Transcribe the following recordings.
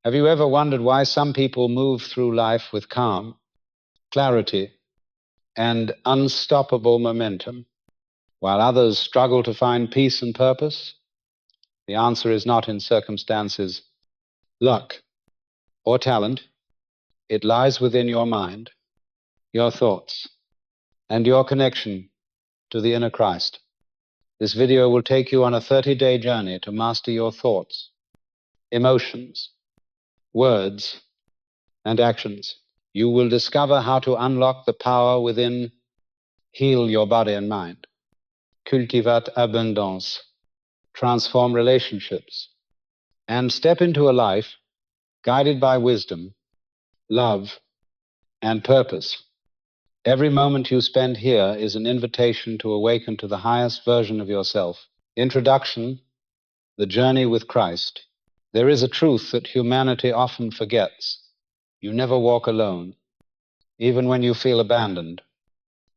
Have you ever wondered why some people move through life with calm, clarity, and unstoppable momentum, while others struggle to find peace and purpose? The answer is not in circumstances, luck, or talent. It lies within your mind, your thoughts, and your connection to the inner Christ. This video will take you on a 30-day journey to master your thoughts, emotions, words, and actions. You will discover how to unlock the power within, heal your body and mind, cultivate abundance, transform relationships, and step into a life guided by wisdom, love, and purpose. Every moment you spend here is an invitation to awaken to the highest version of yourself. Introduction: the journey with Christ. There is a truth that humanity often forgets. You never walk alone, even when you feel abandoned,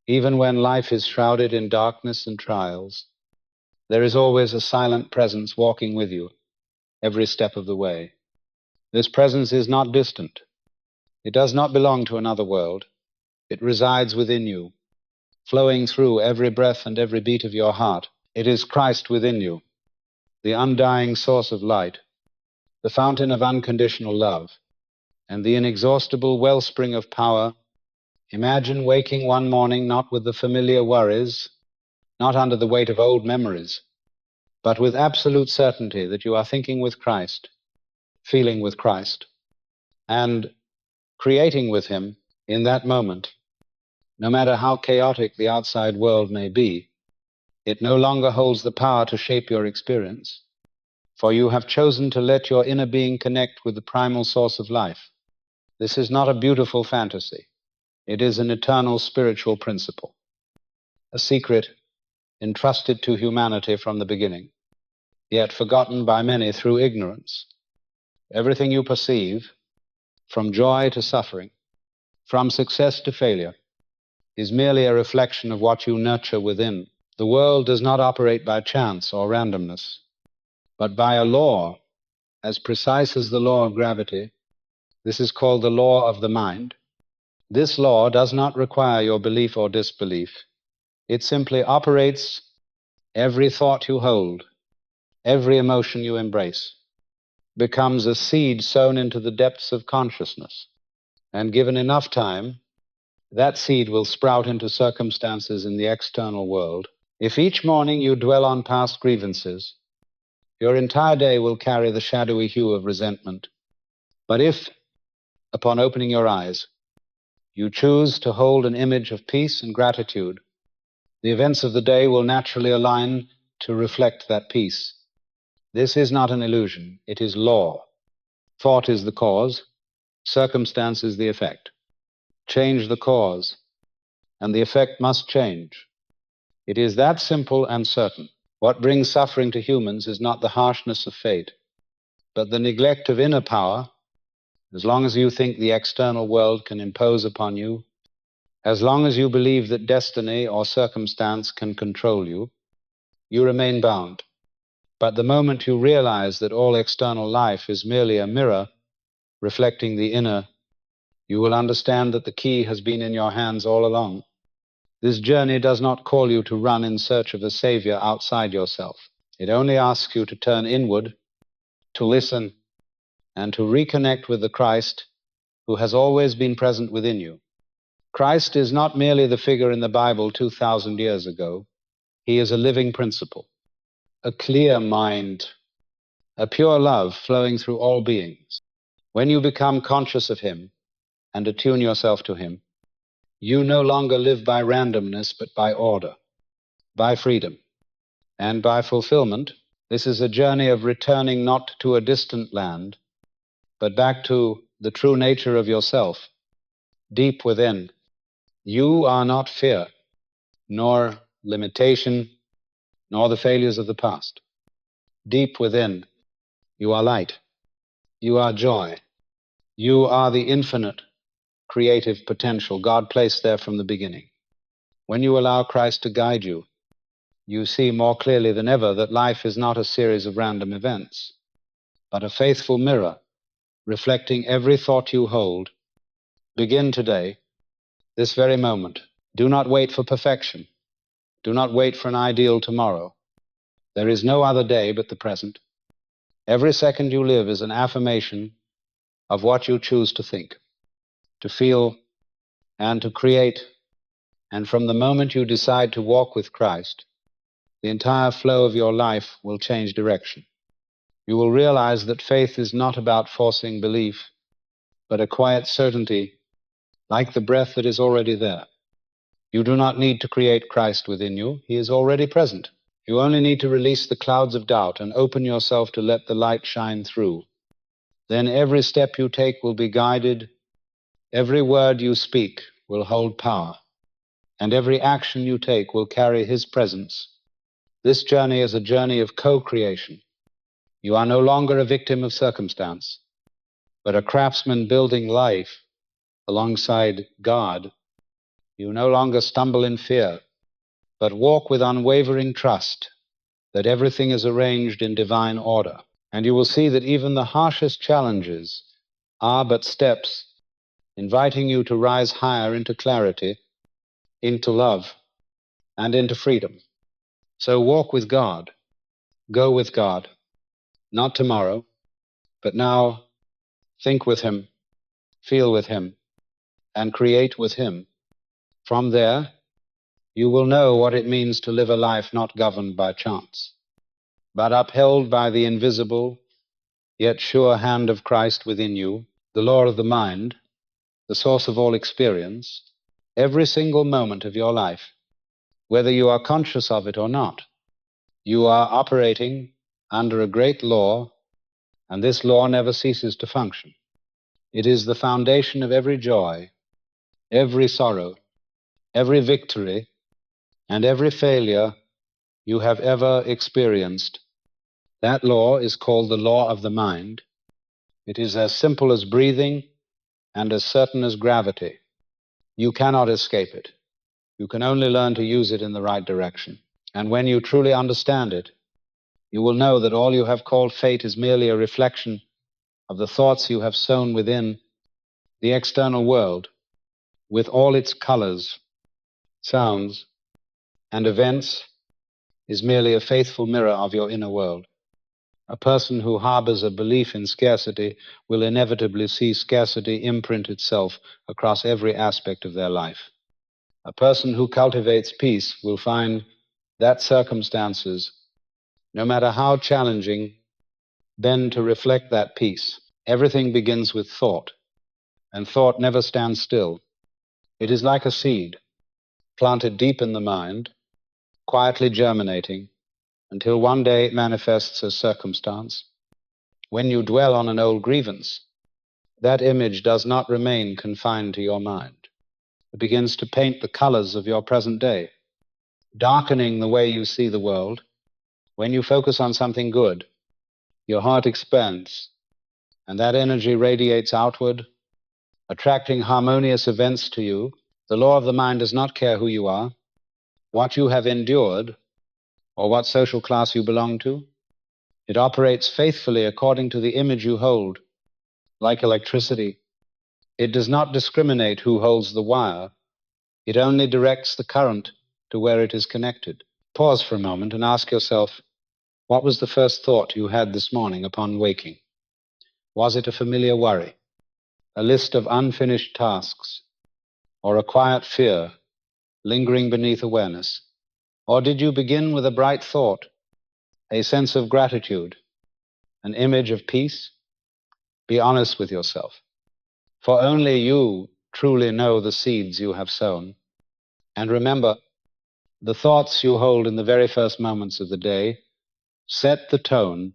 even when life is shrouded in darkness and trials. There is always a silent presence walking with you every step of the way. This presence is not distant. It does not belong to another world. It resides within you, flowing through every breath and every beat of your heart. It is Christ within you, the undying source of light, the fountain of unconditional love, and the inexhaustible wellspring of power. Imagine waking one morning not with the familiar worries, not under the weight of old memories, but with absolute certainty that you are thinking with Christ, feeling with Christ, and creating with Him in that moment. No matter how chaotic the outside world may be, it no longer holds the power to shape your experience, for you have chosen to let your inner being connect with the primal source of life. This is not a beautiful fantasy. It is an eternal spiritual principle, a secret entrusted to humanity from the beginning, yet forgotten by many through ignorance. Everything you perceive, from joy to suffering, from success to failure, is merely a reflection of what you nurture within. The world does not operate by chance or randomness, but by a law as precise as the law of gravity. This is called the law of the mind. This law does not require your belief or disbelief. It simply operates. Every thought you hold, every emotion you embrace, becomes a seed sown into the depths of consciousness, and given enough time, that seed will sprout into circumstances in the external world. If each morning you dwell on past grievances, your entire day will carry the shadowy hue of resentment. But if, upon opening your eyes, you choose to hold an image of peace and gratitude, the events of the day will naturally align to reflect that peace. This is not an illusion, it is law. Thought is the cause, circumstance is the effect. Change the cause, and the effect must change. It is that simple and certain. What brings suffering to humans is not the harshness of fate, but the neglect of inner power. As long as you think the external world can impose upon you, as long as you believe that destiny or circumstance can control you, you remain bound. But the moment you realize that all external life is merely a mirror reflecting the inner, you will understand that the key has been in your hands all along. This journey does not call you to run in search of a savior outside yourself. It only asks you to turn inward, to listen, and to reconnect with the Christ who has always been present within you. Christ is not merely the figure in the Bible 2,000 years ago. He is a living principle, a clear mind, a pure love flowing through all beings. When you become conscious of Him and attune yourself to Him, you no longer live by randomness, but by order, by freedom, and by fulfillment. This is a journey of returning not to a distant land, but back to the true nature of yourself, deep within. You are not fear, nor limitation, nor the failures of the past. Deep within, you are light. You are joy. You are the infinite creative potential God placed there from the beginning. When you allow Christ to guide you, you see more clearly than ever that life is not a series of random events, but a faithful mirror reflecting every thought you hold. Begin today, this very moment. Do not wait for perfection. Do not wait for an ideal tomorrow. There is no other day but the present. Every second you live is an affirmation of what you choose to think, to feel, and to create. And from the moment you decide to walk with Christ, the entire flow of your life will change direction. You will realize that faith is not about forcing belief, but a quiet certainty, like the breath that is already there. You do not need to create Christ within you. He is already present. You only need to release the clouds of doubt and open yourself to let the light shine through. Then every step you take will be guided, every word you speak will hold power, and every action you take will carry His presence. This journey is a journey of co-creation. You are no longer a victim of circumstance, but a craftsman building life alongside God. You no longer stumble in fear, but walk with unwavering trust that everything is arranged in divine order. And you will see that even the harshest challenges are but steps inviting you to rise higher into clarity, into love, and into freedom. So walk with God, go with God, not tomorrow, but now. Think with Him, feel with Him, and create with Him. From there, you will know what it means to live a life not governed by chance, but upheld by the invisible, yet sure hand of Christ within you, the law of the mind, the source of all experience, every single moment of your life, whether you are conscious of it or not. You are operating under a great law, and this law never ceases to function. It is the foundation of every joy, every sorrow, every victory, and every failure you have ever experienced. That law is called the law of the mind. It is as simple as breathing and as certain as gravity. You cannot escape it. You can only learn to use it in the right direction. And when you truly understand it, you will know that all you have called fate is merely a reflection of the thoughts you have sown within. The external world, with all its colors, sounds, and events, is merely a faithful mirror of your inner world. A person who harbors a belief in scarcity will inevitably see scarcity imprint itself across every aspect of their life. A person who cultivates peace will find that circumstances, no matter how challenging, bend to reflect that peace. Everything begins with thought, and thought never stands still. It is like a seed, planted deep in the mind, quietly germinating, until one day it manifests as circumstance. When you dwell on an old grievance, that image does not remain confined to your mind. It begins to paint the colors of your present day, darkening the way you see the world. When you focus on something good, your heart expands, and that energy radiates outward, attracting harmonious events to you. The law of the mind does not care who you are, what you have endured, or what social class you belong to. It operates faithfully according to the image you hold, like electricity. It does not discriminate who holds the wire. It only directs the current to where it is connected. Pause for a moment and ask yourself, what was the first thought you had this morning upon waking? Was it a familiar worry, a list of unfinished tasks, or a quiet fear lingering beneath awareness? Or did you begin with a bright thought, a sense of gratitude, an image of peace? Be honest with yourself, for only you truly know the seeds you have sown. And remember, the thoughts you hold in the very first moments of the day set the tone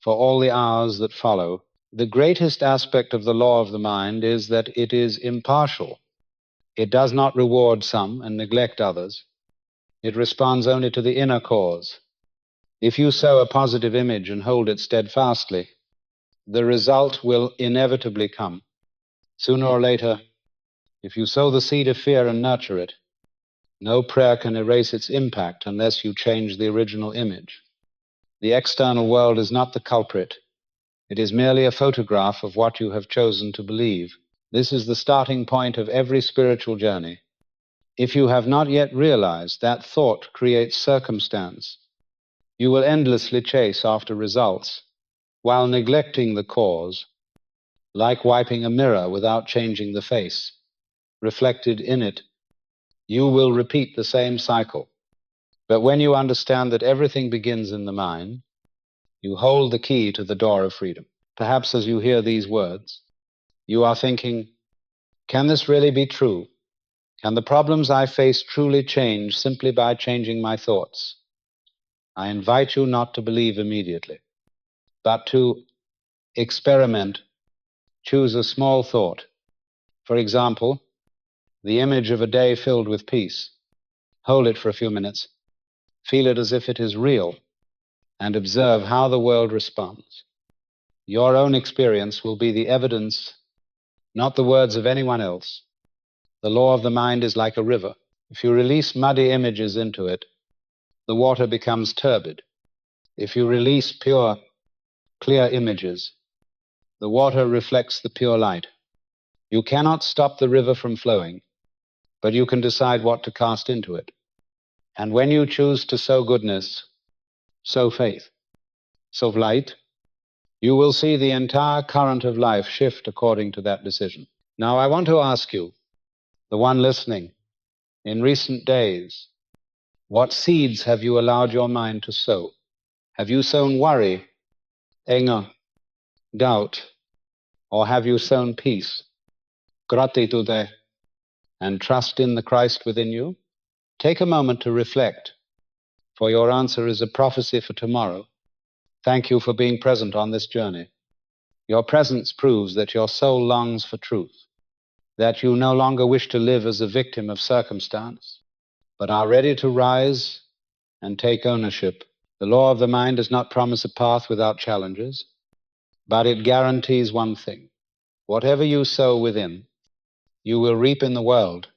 for all the hours that follow. The greatest aspect of the law of the mind is that it is impartial. It does not reward some and neglect others. It responds only to the inner cause. If you sow a positive image and hold it steadfastly, the result will inevitably come. Sooner or later, if you sow the seed of fear and nurture it, no prayer can erase its impact unless you change the original image. The external world is not the culprit. It is merely a photograph of what you have chosen to believe. This is the starting point of every spiritual journey. If you have not yet realized that thought creates circumstance, you will endlessly chase after results while neglecting the cause, like wiping a mirror without changing the face. Reflected in it, you will repeat the same cycle. But when you understand that everything begins in the mind, you hold the key to the door of freedom. Perhaps as you hear these words, you are thinking, can this really be true? Can the problems I face truly change simply by changing my thoughts? I invite you not to believe immediately, but to experiment. Choose a small thought. For example, the image of a day filled with peace. Hold it for a few minutes. Feel it as if it is real, and observe how the world responds. Your own experience will be the evidence, not the words of anyone else. The law of the mind is like a river. If you release muddy images into it, the water becomes turbid. If you release pure, clear images, the water reflects the pure light. You cannot stop the river from flowing, but you can decide what to cast into it. And when you choose to sow goodness, sow faith, sow light, you will see the entire current of life shift according to that decision. Now, I want to ask you, the one listening, in recent days, what seeds have you allowed your mind to sow? Have you sown worry, anger, doubt, or have you sown peace, gratitude, and trust in the Christ within you? Take a moment to reflect, for your answer is a prophecy for tomorrow. Thank you for being present on this journey. Your presence proves that your soul longs for truth, that you no longer wish to live as a victim of circumstance, but are ready to rise and take ownership. The law of the mind does not promise a path without challenges, but it guarantees one thing. Whatever you sow within, you will reap in the world.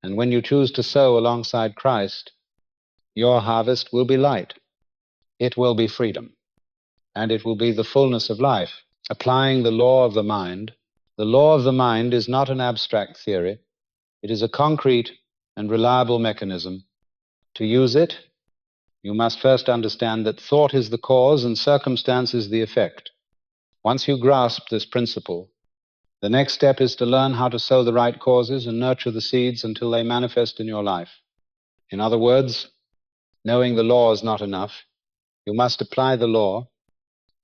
And when you choose to sow alongside Christ, your harvest will be light. It will be freedom. And it will be the fullness of life. Applying the law of the mind. The law of the mind is not an abstract theory. It is a concrete and reliable mechanism. To use it, you must first understand that thought is the cause and circumstance is the effect. Once you grasp this principle, the next step is to learn how to sow the right causes and nurture the seeds until they manifest in your life. In other words, knowing the law is not enough. You must apply the law.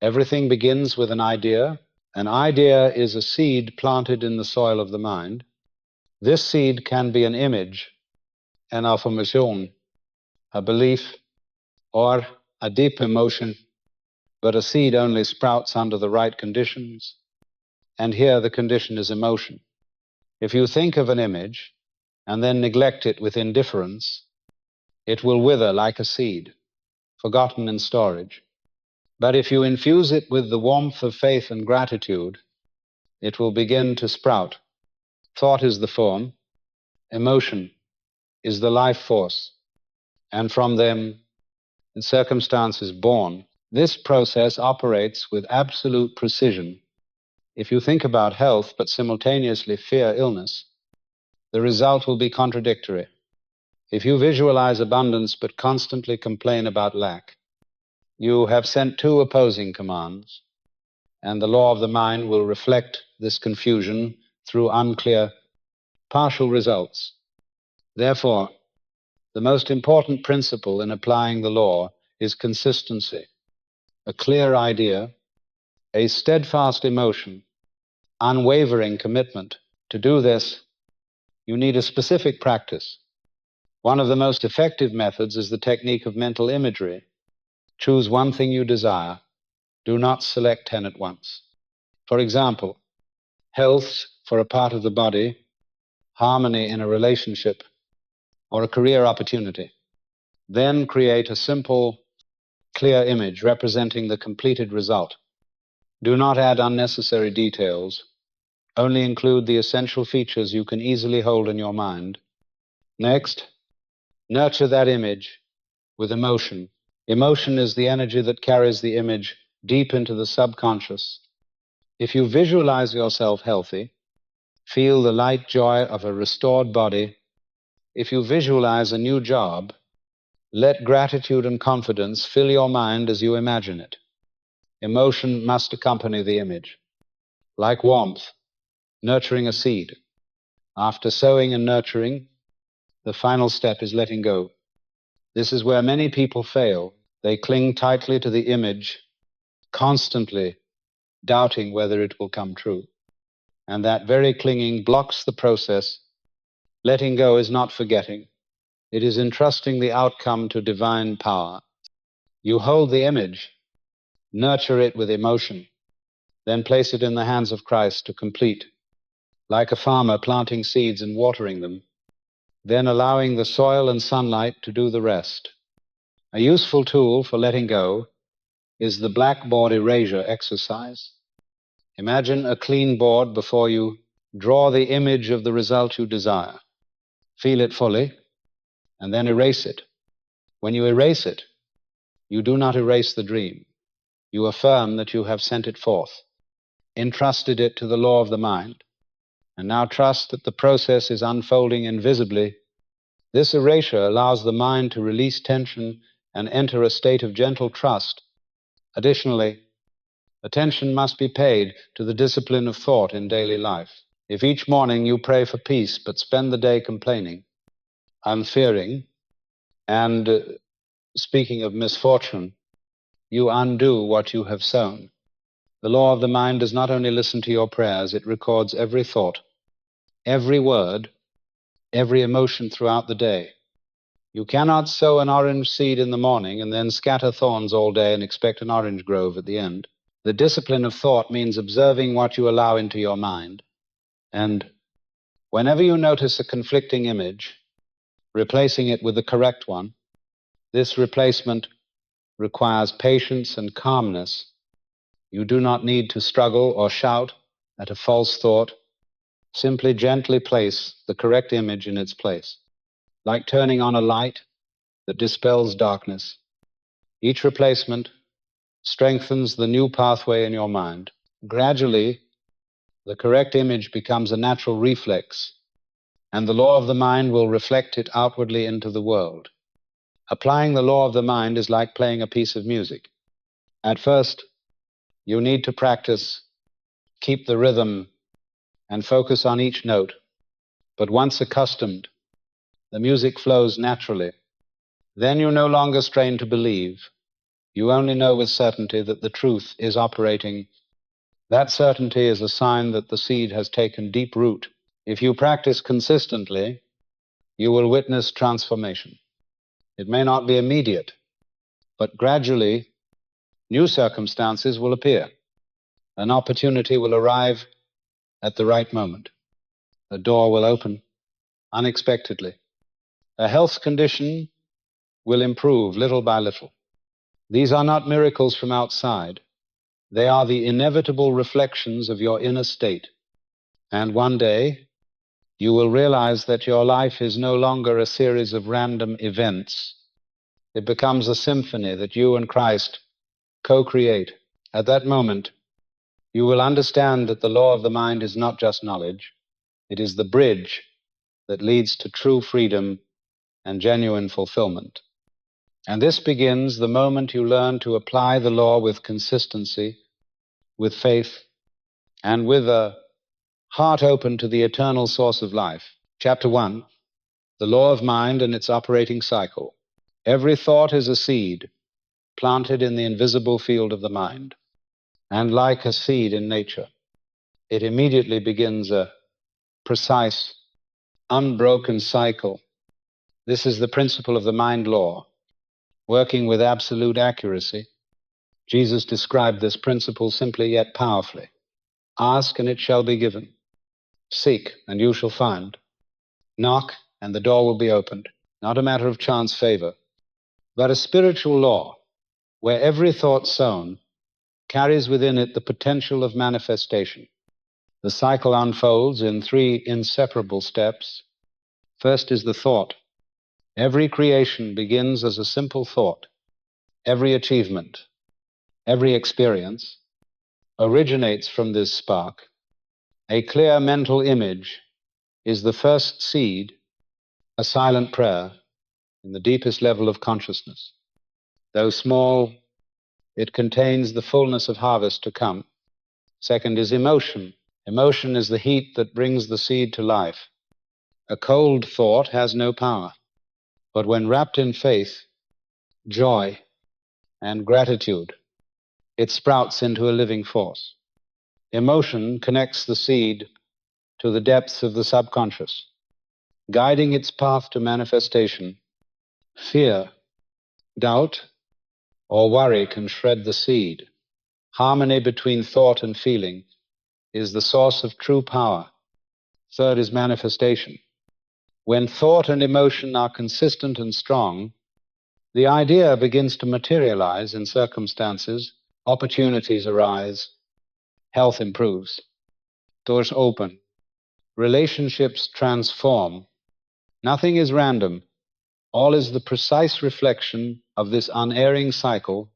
Everything begins with an idea. An idea is a seed planted in the soil of the mind. This seed can be an image, an affirmation, a belief, or a deep emotion, but a seed only sprouts under the right conditions. And here the condition is emotion. If you think of an image and then neglect it with indifference, it will wither like a seed, forgotten in storage. But if you infuse it with the warmth of faith and gratitude, it will begin to sprout. Thought is the form, emotion is the life force, and from them the circumstance is born. This process operates with absolute precision. If you think about health but simultaneously fear illness, the result will be contradictory. If you visualize abundance but constantly complain about lack, you have sent two opposing commands, and the law of the mind will reflect this confusion through unclear, partial results. Therefore, the most important principle in applying the law is consistency, a clear idea, a steadfast emotion, unwavering commitment. To do this, you need a specific practice. One of the most effective methods is the technique of mental imagery. Choose one thing you desire. Do not select 10 at once. For example, health for a part of the body, harmony in a relationship, or a career opportunity. Then create a simple, clear image representing the completed result. Do not add unnecessary details. Only include the essential features you can easily hold in your mind. Next, nurture that image with emotion. Emotion is the energy that carries the image deep into the subconscious. If you visualize yourself healthy, feel the light joy of a restored body. If you visualize a new job, let gratitude and confidence fill your mind as you imagine it. Emotion must accompany the image. Like warmth, nurturing a seed. After sowing and nurturing, the final step is letting go. This is where many people fail. They cling tightly to the image, constantly doubting whether it will come true. And that very clinging blocks the process. Letting go is not forgetting. It is entrusting the outcome to divine power. You hold the image, nurture it with emotion, then place it in the hands of Christ to complete, like a farmer planting seeds and watering them, then allowing the soil and sunlight to do the rest. A useful tool for letting go is the blackboard erasure exercise. Imagine a clean board before you. Draw the image of the result you desire. Feel it fully, and then erase it. When you erase it, you do not erase the dream. You affirm that you have sent it forth, entrusted it to the law of the mind, and now trust that the process is unfolding invisibly. This erasure allows the mind to release tension and enter a state of gentle trust. Additionally, attention must be paid to the discipline of thought in daily life. If each morning you pray for peace but spend the day complaining, unfearing, and speaking of misfortune, you undo what you have sown. The law of the mind does not only listen to your prayers, it records every thought, every word, every emotion throughout the day. You cannot sow an orange seed in the morning and then scatter thorns all day and expect an orange grove at the end. The discipline of thought means observing what you allow into your mind, and whenever you notice a conflicting image, replacing it with the correct one. This replacement requires patience and calmness. You do not need to struggle or shout at a false thought. Simply gently place the correct image in its place, like turning on a light that dispels darkness. Each replacement strengthens the new pathway in your mind. Gradually, the correct image becomes a natural reflex, and the law of the mind will reflect it outwardly into the world. Applying the law of the mind is like playing a piece of music. At first, you need to practice, keep the rhythm, and focus on each note. But once accustomed, the music flows naturally. Then you no longer strain to believe. You only know with certainty that the truth is operating. That certainty is a sign that the seed has taken deep root. If you practice consistently, you will witness transformation. It may not be immediate, but gradually, new circumstances will appear. An opportunity will arrive at the right moment. A door will open unexpectedly. A health condition will improve little by little. These are not miracles from outside. They are the inevitable reflections of your inner state. And one day, you will realize that your life is no longer a series of random events. It becomes a symphony that you and Christ co-create. At that moment, you will understand that the law of the mind is not just knowledge. It is the bridge that leads to true freedom and genuine fulfillment. And this begins the moment you learn to apply the law with consistency, with faith, and with a heart open to the eternal source of life. Chapter 1, the law of mind and its operating cycle. Every thought is a seed planted in the invisible field of the mind. And like a seed in nature, it immediately begins a precise, unbroken cycle. This is the principle of the mind law, working with absolute accuracy. Jesus described this principle simply yet powerfully. Ask and it shall be given. Seek and you shall find. Knock and the door will be opened. Not a matter of chance favor, but a spiritual law where every thought sown carries within it the potential of manifestation. The cycle unfolds in 3 inseparable steps. First is the thought. Every creation begins as a simple thought. Every achievement, Every experience originates from this spark. A clear mental image is the first seed, a silent prayer in the deepest level of consciousness. Though small, it contains the fullness of harvest to come. Second is emotion. Emotion is the heat that brings the seed to life. A cold thought has no power, but when wrapped in faith, joy, and gratitude, it sprouts into a living force. Emotion connects the seed to the depths of the subconscious, guiding its path to manifestation. Fear, doubt, or worry can shred the seed. Harmony between thought and feeling is the source of true power. Third is manifestation. When thought and emotion are consistent and strong, the idea begins to materialize in circumstances, opportunities arise, health improves, doors open, relationships transform. Nothing is random. All is the precise reflection of this unerring cycle.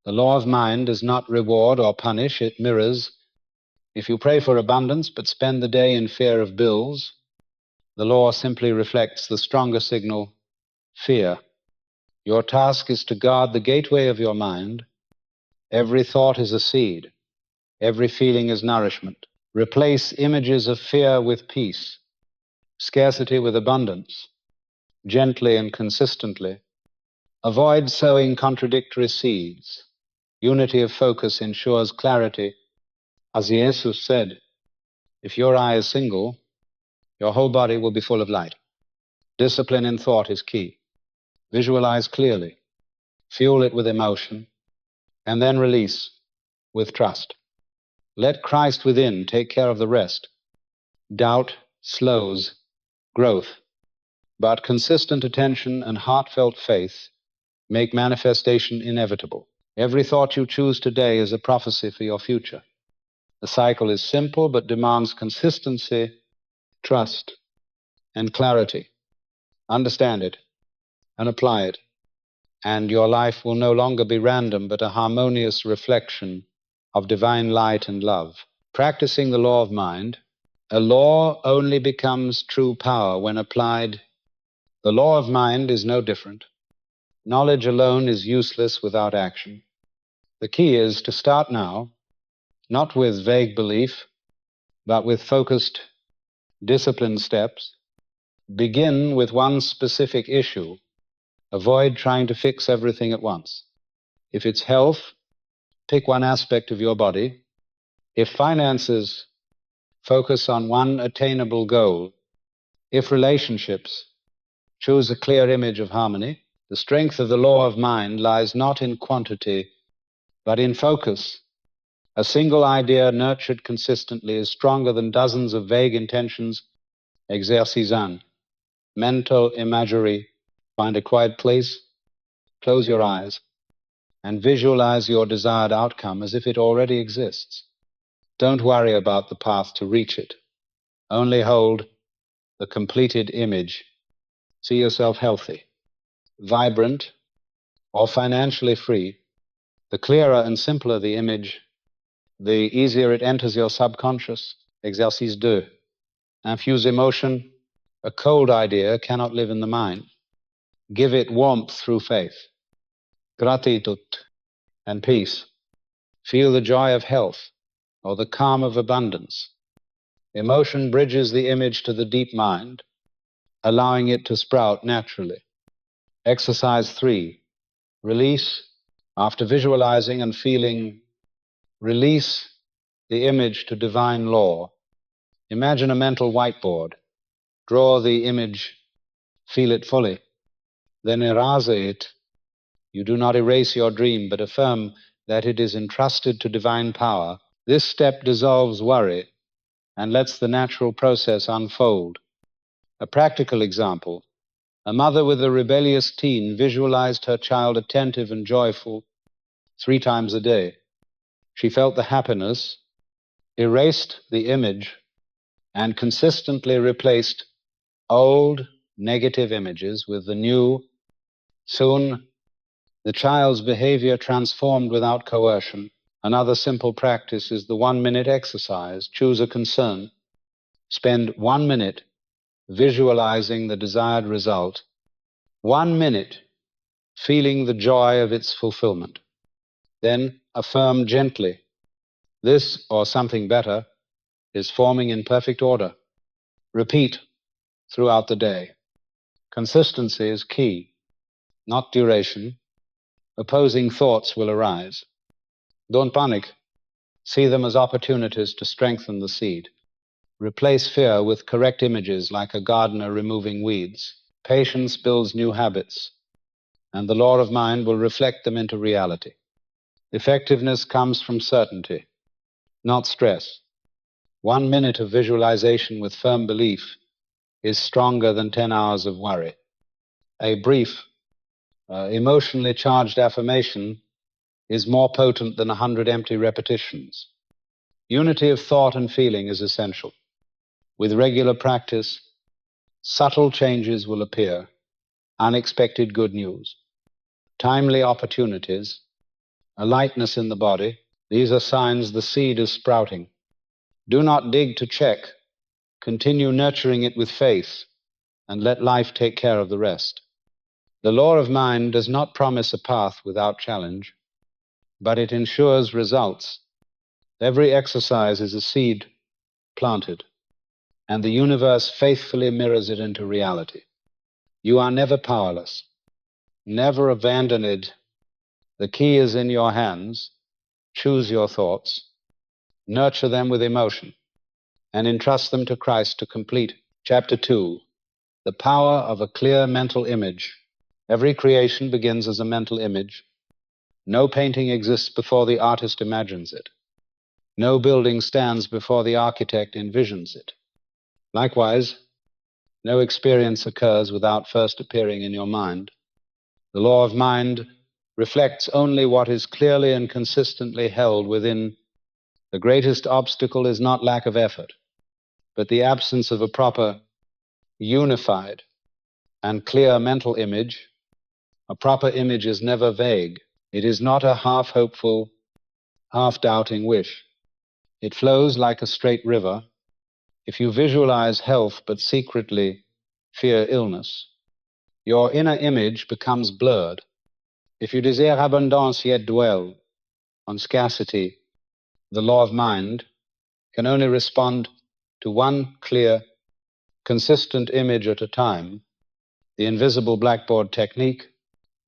The law of mind does not reward or punish, it mirrors. If you pray for abundance but spend the day in fear of bills, the law simply reflects the stronger signal, fear. Your task is to guard the gateway of your mind. Every thought is a seed. Every feeling is nourishment. Replace images of fear with peace, scarcity with abundance, gently and consistently. Avoid sowing contradictory seeds. Unity of focus ensures clarity. As Jesus said, if your eye is single, your whole body will be full of light. Discipline in thought is key. Visualize clearly, fuel it with emotion, and then release with trust. Let Christ within take care of the rest. Doubt slows growth, but consistent attention and heartfelt faith make manifestation inevitable. Every thought you choose today is a prophecy for your future. The cycle is simple but demands consistency, trust, and clarity. Understand it and apply it, and your life will no longer be random but a harmonious reflection of divine light and love. Practicing the law of mind, a law only becomes true power when applied. The law of mind is no different. Knowledge alone is useless without action. The key is to start now, not with vague belief, but with focused, disciplined steps. Begin with one specific issue. Avoid trying to fix everything at once. If it's health, pick one aspect of your body. If finances, focus on one attainable goal. If relationships, choose a clear image of harmony. The strength of the law of mind lies not in quantity, but in focus. A single idea nurtured consistently is stronger than dozens of vague intentions. Exercises. Mental imagery. Find a quiet place, close your eyes, and visualize your desired outcome as if it already exists. Don't worry about the path to reach it. Only hold the completed image. See yourself healthy, vibrant, or financially free. The clearer and simpler the image, the easier it enters your subconscious. Exercice 2. Infuse emotion. A cold idea cannot live in the mind. Give it warmth through faith, gratitude, and peace. Feel the joy of health or the calm of abundance. Emotion bridges the image to the deep mind, allowing it to sprout naturally. Exercise 3. Release. After visualizing and feeling, release the image to divine law. Imagine a mental whiteboard. Draw the image, feel it fully, then erase it. You do not erase your dream, but affirm that it is entrusted to divine power. This step dissolves worry and lets the natural process unfold. A practical example. A mother with a rebellious teen visualized her child attentive and joyful 3 times a day. She felt the happiness, erased the image, and consistently replaced old negative images with the new. Soon, The child's behavior transformed without coercion. Another simple practice is the 1-minute exercise. Choose a concern. Spend 1 minute visualizing the desired result. 1 minute feeling the joy of its fulfillment. Then affirm gently, this or something better is forming in perfect order. Repeat throughout the day. Consistency is key, not duration. Opposing thoughts will arise. Don't panic. See them as opportunities to strengthen the seed. Replace fear with correct images like a gardener removing weeds. Patience builds new habits, and the law of mind will reflect them into reality. Effectiveness comes from certainty, not stress. 1 minute of visualization with firm belief is stronger than 10 hours of worry. A brief, emotionally charged affirmation is more potent than 100 empty repetitions. Unity of thought and feeling is essential. With regular practice, subtle changes will appear, unexpected good news, timely opportunities, a lightness in the body. These are signs the seed is sprouting. Do not dig to check. Continue nurturing it with faith and let life take care of the rest. The law of mind does not promise a path without challenge, but it ensures results. Every exercise is a seed planted, and the universe faithfully mirrors it into reality. You are never powerless, never abandoned. The key is in your hands. Choose your thoughts, nurture them with emotion, and entrust them to Christ to complete. Chapter 2, the power of a clear mental image. Every creation begins as a mental image. No painting exists before the artist imagines it. No building stands before the architect envisions it. Likewise, no experience occurs without first appearing in your mind. The law of mind reflects only what is clearly and consistently held within. The greatest obstacle is not lack of effort, but the absence of a proper, unified, and clear mental image. A proper image is never vague. It is not a half-hopeful, half-doubting wish. It flows like a straight river. If you visualize health but secretly fear illness, your inner image becomes blurred. If you desire abundance yet dwell on scarcity, the law of mind can only respond to one clear, consistent image at a time. The invisible blackboard technique.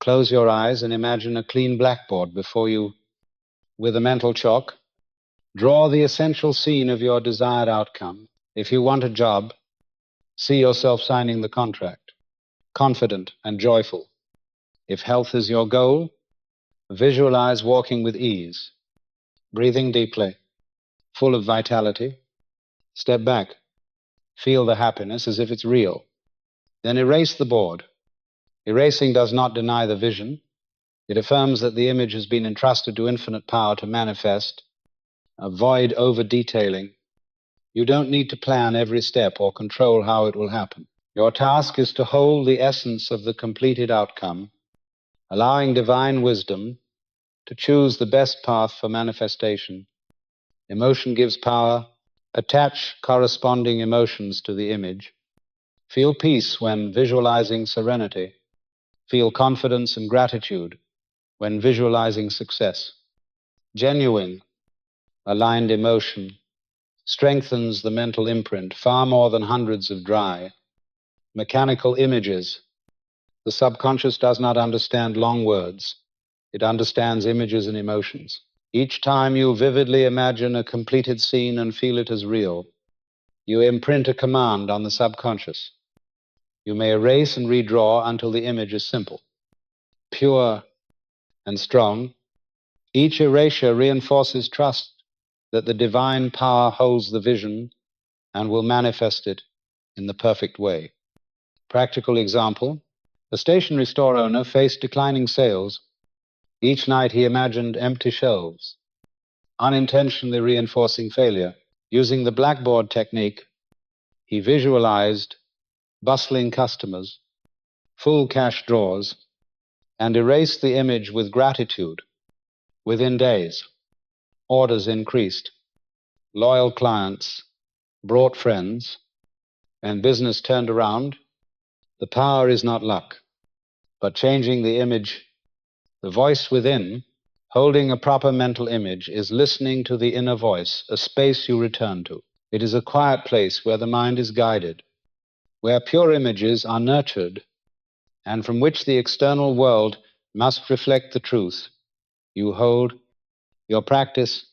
Close your eyes and imagine a clean blackboard before you. With a mental chalk, draw the essential scene of your desired outcome. If you want a job, see yourself signing the contract, confident and joyful. If health is your goal, visualize walking with ease, breathing deeply, full of vitality. Step back, feel the happiness as if it's real. Then erase the board. Erasing does not deny the vision. It affirms that the image has been entrusted to infinite power to manifest. Avoid over-detailing. You don't need to plan every step or control how it will happen. Your task is to hold the essence of the completed outcome, allowing divine wisdom to choose the best path for manifestation. Emotion gives power. Attach corresponding emotions to the image. Feel peace when visualizing serenity. Feel confidence and gratitude when visualizing success. Genuine, aligned emotion strengthens the mental imprint far more than hundreds of dry, mechanical images. The subconscious does not understand long words. It understands images and emotions. Each time you vividly imagine a completed scene and feel it as real, you imprint a command on the subconscious. You may erase and redraw until the image is simple, pure, and strong. Each erasure reinforces trust that the divine power holds the vision and will manifest it in the perfect way. Practical example, a stationery store owner faced declining sales. Each night he imagined empty shelves, unintentionally reinforcing failure. Using the blackboard technique, he visualized bustling customers, full cash drawers, and erase the image with gratitude. Within days, orders increased, loyal clients brought friends, and business turned around. The power is not luck, but changing the image. The voice within, holding a proper mental image, is listening to the inner voice, a space you return to. It is a quiet place where the mind is guided, where pure images are nurtured, and from which the external world must reflect the truth you hold. Your practice,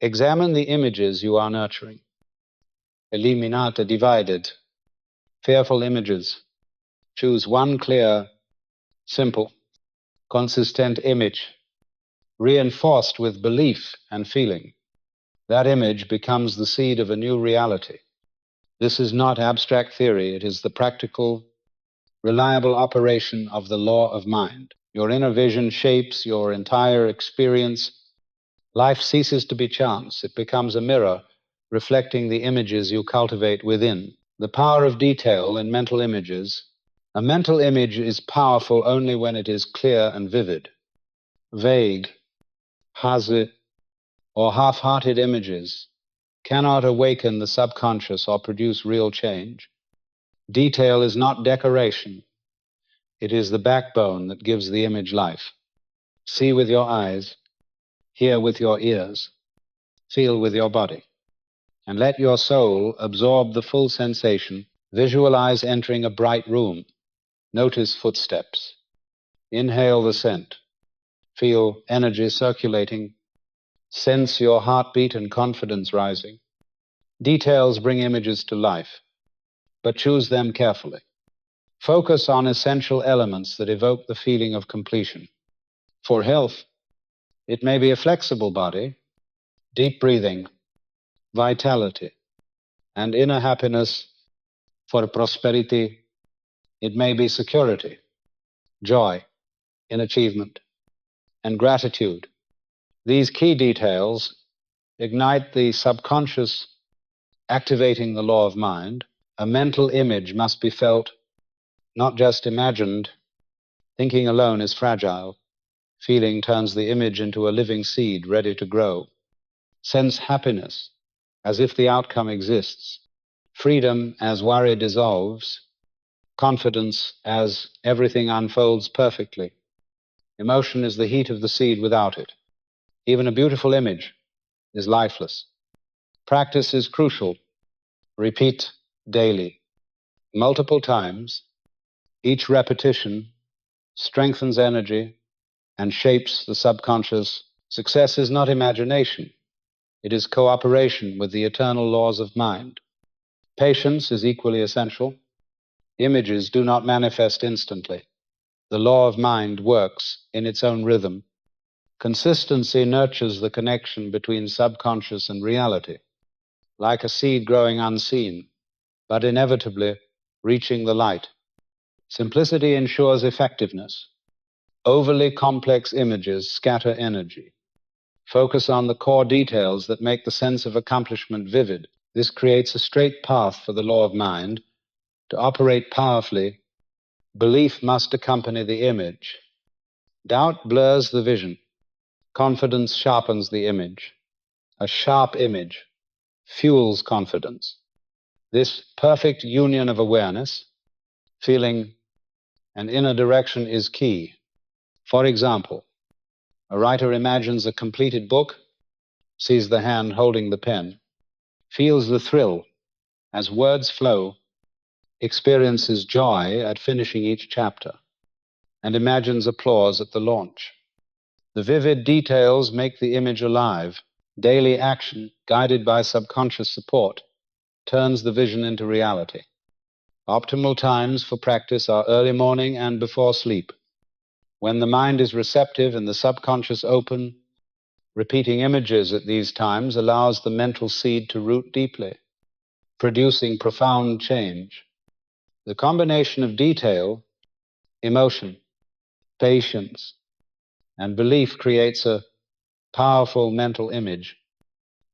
examine the images you are nurturing. Eliminate divided, fearful images. Choose one clear, simple, consistent image, reinforced with belief and feeling. That image becomes the seed of a new reality. This is not abstract theory, it is the practical, reliable operation of the law of mind. Your inner vision shapes your entire experience. Life ceases to be chance. It becomes a mirror reflecting the images you cultivate within. The power of detail in mental images. A mental image is powerful only when it is clear and vivid. Vague, hazy, or half-hearted images cannot awaken the subconscious or produce real change. Detail is not decoration. It is the backbone that gives the image life. See with your eyes, hear with your ears, feel with your body, and let your soul absorb the full sensation. Visualize entering a bright room. Notice footsteps. Inhale the scent. Feel energy circulating. Sense your heartbeat and confidence rising. Details bring images to life, but choose them carefully. Focus on essential elements that evoke the feeling of completion. For health, it may be a flexible body, deep breathing, vitality, and inner happiness. For prosperity, it may be security, joy in achievement, and gratitude. These key details ignite the subconscious, activating the law of mind. A mental image must be felt, not just imagined. Thinking alone is fragile. Feeling turns the image into a living seed ready to grow. Sense happiness as if the outcome exists. Freedom as worry dissolves. Confidence as everything unfolds perfectly. Emotion is the heat of the seed without it. Even a beautiful image is lifeless. Practice is crucial. Repeat daily, multiple times. Each repetition strengthens energy and shapes the subconscious. Success is not imagination. It is cooperation with the eternal laws of mind. Patience is equally essential. Images do not manifest instantly. The law of mind works in its own rhythm. Consistency nurtures the connection between subconscious and reality, like a seed growing unseen, but inevitably reaching the light. Simplicity ensures effectiveness. Overly complex images scatter energy. Focus on the core details that make the sense of accomplishment vivid. This creates a straight path for the law of mind. To operate powerfully, belief must accompany the image. Doubt blurs the vision. Confidence sharpens the image. A sharp image fuels confidence. This perfect union of awareness, feeling, and inner direction is key. For example, a writer imagines a completed book, sees the hand holding the pen, feels the thrill as words flow, experiences joy at finishing each chapter, and imagines applause at the launch. The vivid details make the image alive. Daily action, guided by subconscious support, turns the vision into reality. Optimal times for practice are early morning and before sleep. When the mind is receptive and the subconscious open, repeating images at these times allows the mental seed to root deeply, producing profound change. The combination of detail, emotion, patience, and belief creates a powerful mental image.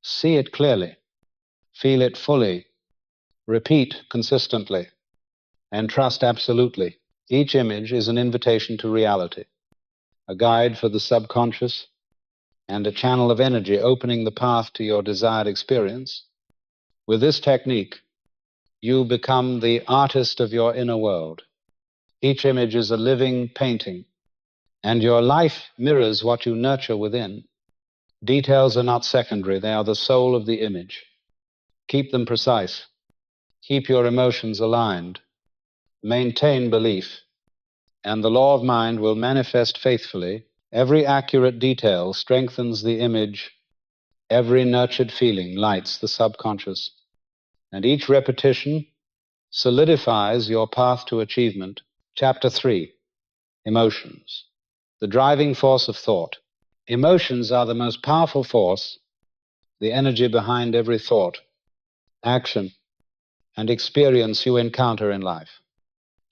See it clearly, feel it fully, repeat consistently, and trust absolutely. Each image is an invitation to reality. a guide for the subconscious, and a channel of energy opening the path to your desired experience. With this technique, you become the artist of your inner world. Each image is a living painting, and your life mirrors what you nurture within. Details are not secondary, they are the soul of the image. Keep them precise. Keep your emotions aligned. Maintain belief, and the law of mind will manifest faithfully. Every accurate detail strengthens the image. Every nurtured feeling lights the subconscious, and each repetition solidifies your path to achievement. Chapter 3, Emotions, the driving force of thought. Emotions are the most powerful force, the energy behind every thought, action, and experience you encounter in life.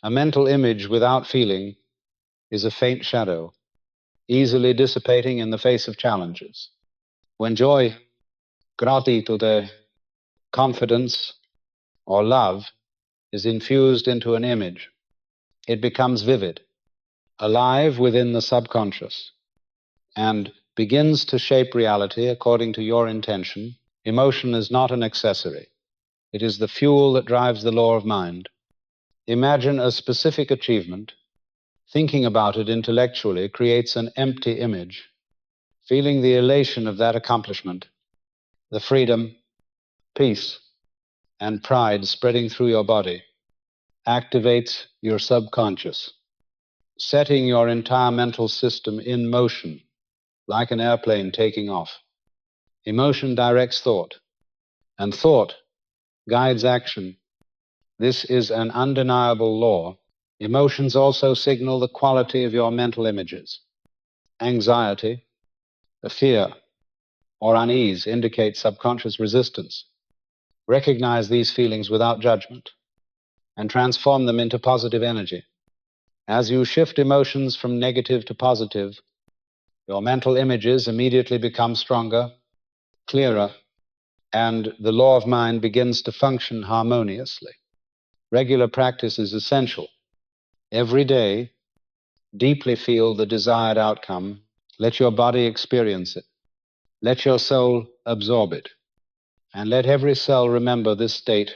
A mental image without feeling is a faint shadow, easily dissipating in the face of challenges. When joy, gratitude, confidence, or love is infused into an image, it becomes vivid, alive within the subconscious, and begins to shape reality according to your intention. Emotion is not an accessory. It is the fuel that drives the law of mind. Imagine a specific achievement. Thinking about it intellectually creates an empty image. Feeling the elation of that accomplishment, the freedom, peace, and pride spreading through your body, activates your subconscious, setting your entire mental system in motion, like an airplane taking off. Emotion directs thought, and thought guides action. This is an undeniable law. Emotions also signal the quality of your mental images. Anxiety, fear, or unease indicate subconscious resistance. Recognize these feelings without judgment and transform them into positive energy. As you shift emotions from negative to positive, your mental images immediately become stronger, clearer, and the law of mind begins to function harmoniously. Regular practice is essential. Every day, deeply feel the desired outcome. Let your body experience it. Let your soul absorb it. And let every cell remember this state.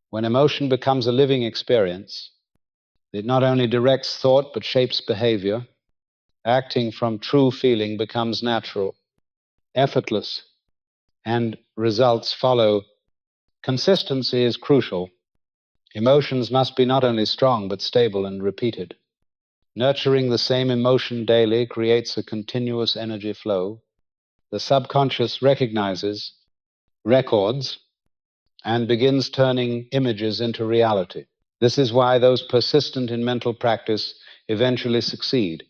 When emotion becomes a living experience, it not only directs thought but shapes behavior. Acting from true feeling becomes natural, effortless, and results follow. Consistency is crucial. Emotions must be not only strong but stable and repeated. Nurturing the same emotion daily creates a continuous energy flow. The subconscious recognizes, records, and begins turning images into reality. This is why those persistent in mental practice eventually succeed.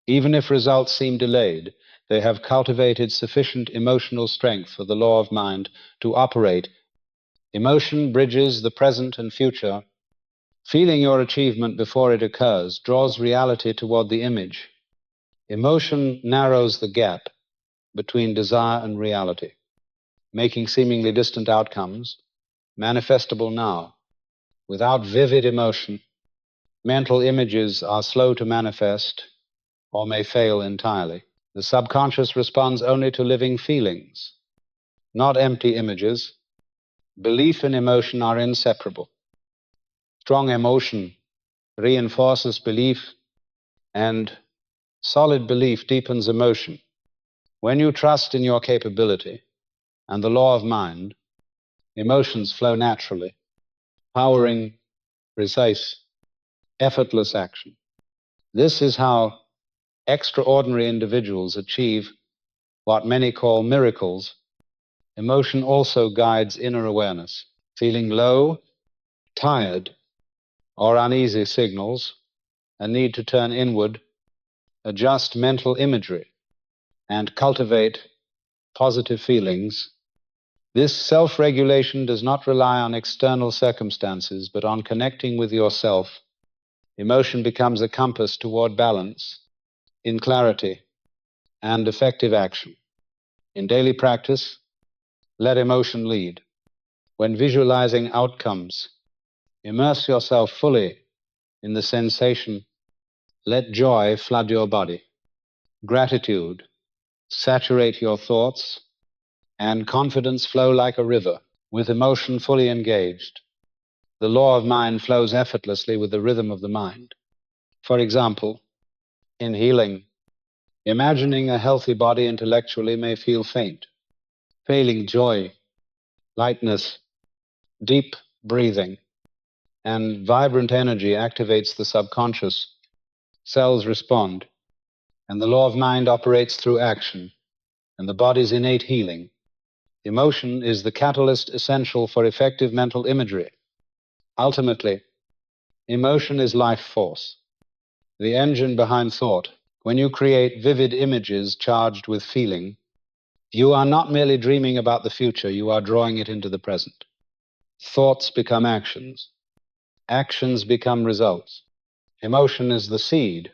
Even if results seem delayed, they have cultivated sufficient emotional strength for the law of mind to operate. Emotion bridges the present and future. Feeling your achievement before it occurs draws reality toward the image. Emotion narrows the gap between desire and reality, making seemingly distant outcomes manifestable now. Without vivid emotion, mental images are slow to manifest or may fail entirely. The subconscious responds only to living feelings, not empty images. Belief and emotion are inseparable. Strong emotion reinforces belief, and solid belief deepens emotion. When you trust in your capability and the law of mind, emotions flow naturally, powering precise, effortless action. This is how extraordinary individuals achieve what many call miracles. Emotion also guides inner awareness. Feeling low, tired, or uneasy signals a need to turn inward, adjust mental imagery, and cultivate positive feelings. This self-regulation does not rely on external circumstances, but on connecting with yourself. Emotion becomes a compass toward balance, in clarity, and effective action. In daily practice, let emotion lead. When visualizing outcomes, immerse yourself fully in the sensation. Let joy flood your body. gratitude saturate your thoughts, and confidence flow like a river. With emotion fully engaged, the law of mind flows effortlessly with the rhythm of the mind. For example, in healing, imagining a healthy body intellectually may feel faint. Feeling joy, lightness, deep breathing, and vibrant energy activates the subconscious. Cells respond, and the law of mind operates through action and the body's innate healing. Emotion is the catalyst essential for effective mental imagery. Ultimately, emotion is life force, the engine behind thought. When you create vivid images charged with feeling, you are not merely dreaming about the future, you are drawing it into the present. Thoughts become actions. Actions become results. Emotion is the seed,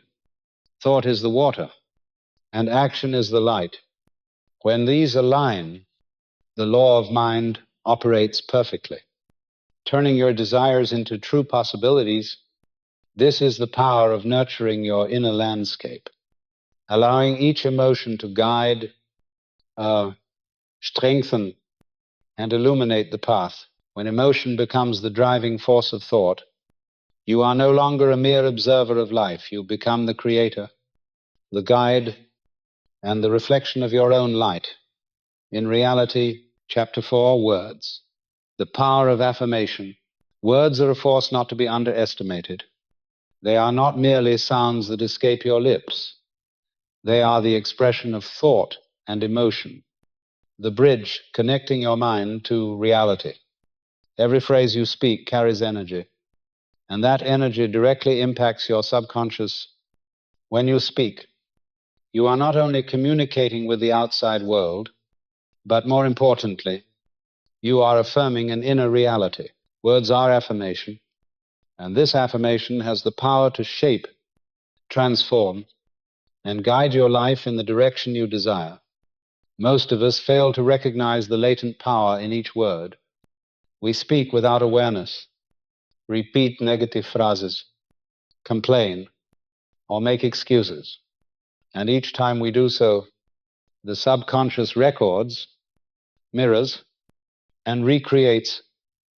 thought is the water, and action is the light. When these align, the law of mind operates perfectly, turning your desires into true possibilities. This is the power of nurturing your inner landscape, allowing each emotion to guide, strengthen, and illuminate the path. When emotion becomes the driving force of thought, you are no longer a mere observer of life. You become the creator, the guide, and the reflection of your own light. In reality, Chapter 4, Words. The power of affirmation. Words are a force not to be underestimated. They are not merely sounds that escape your lips. They are the expression of thought and emotion, the bridge connecting your mind to reality. Every phrase you speak carries energy, and that energy directly impacts your subconscious. When you speak, you are not only communicating with the outside world, but more importantly, you are affirming an inner reality. Words are affirmation, and this affirmation has the power to shape, transform, and guide your life in the direction you desire. Most of us fail to recognize the latent power in each word. We speak without awareness, repeat negative phrases, complain, or make excuses. And each time we do so, the subconscious records, mirrors, and recreates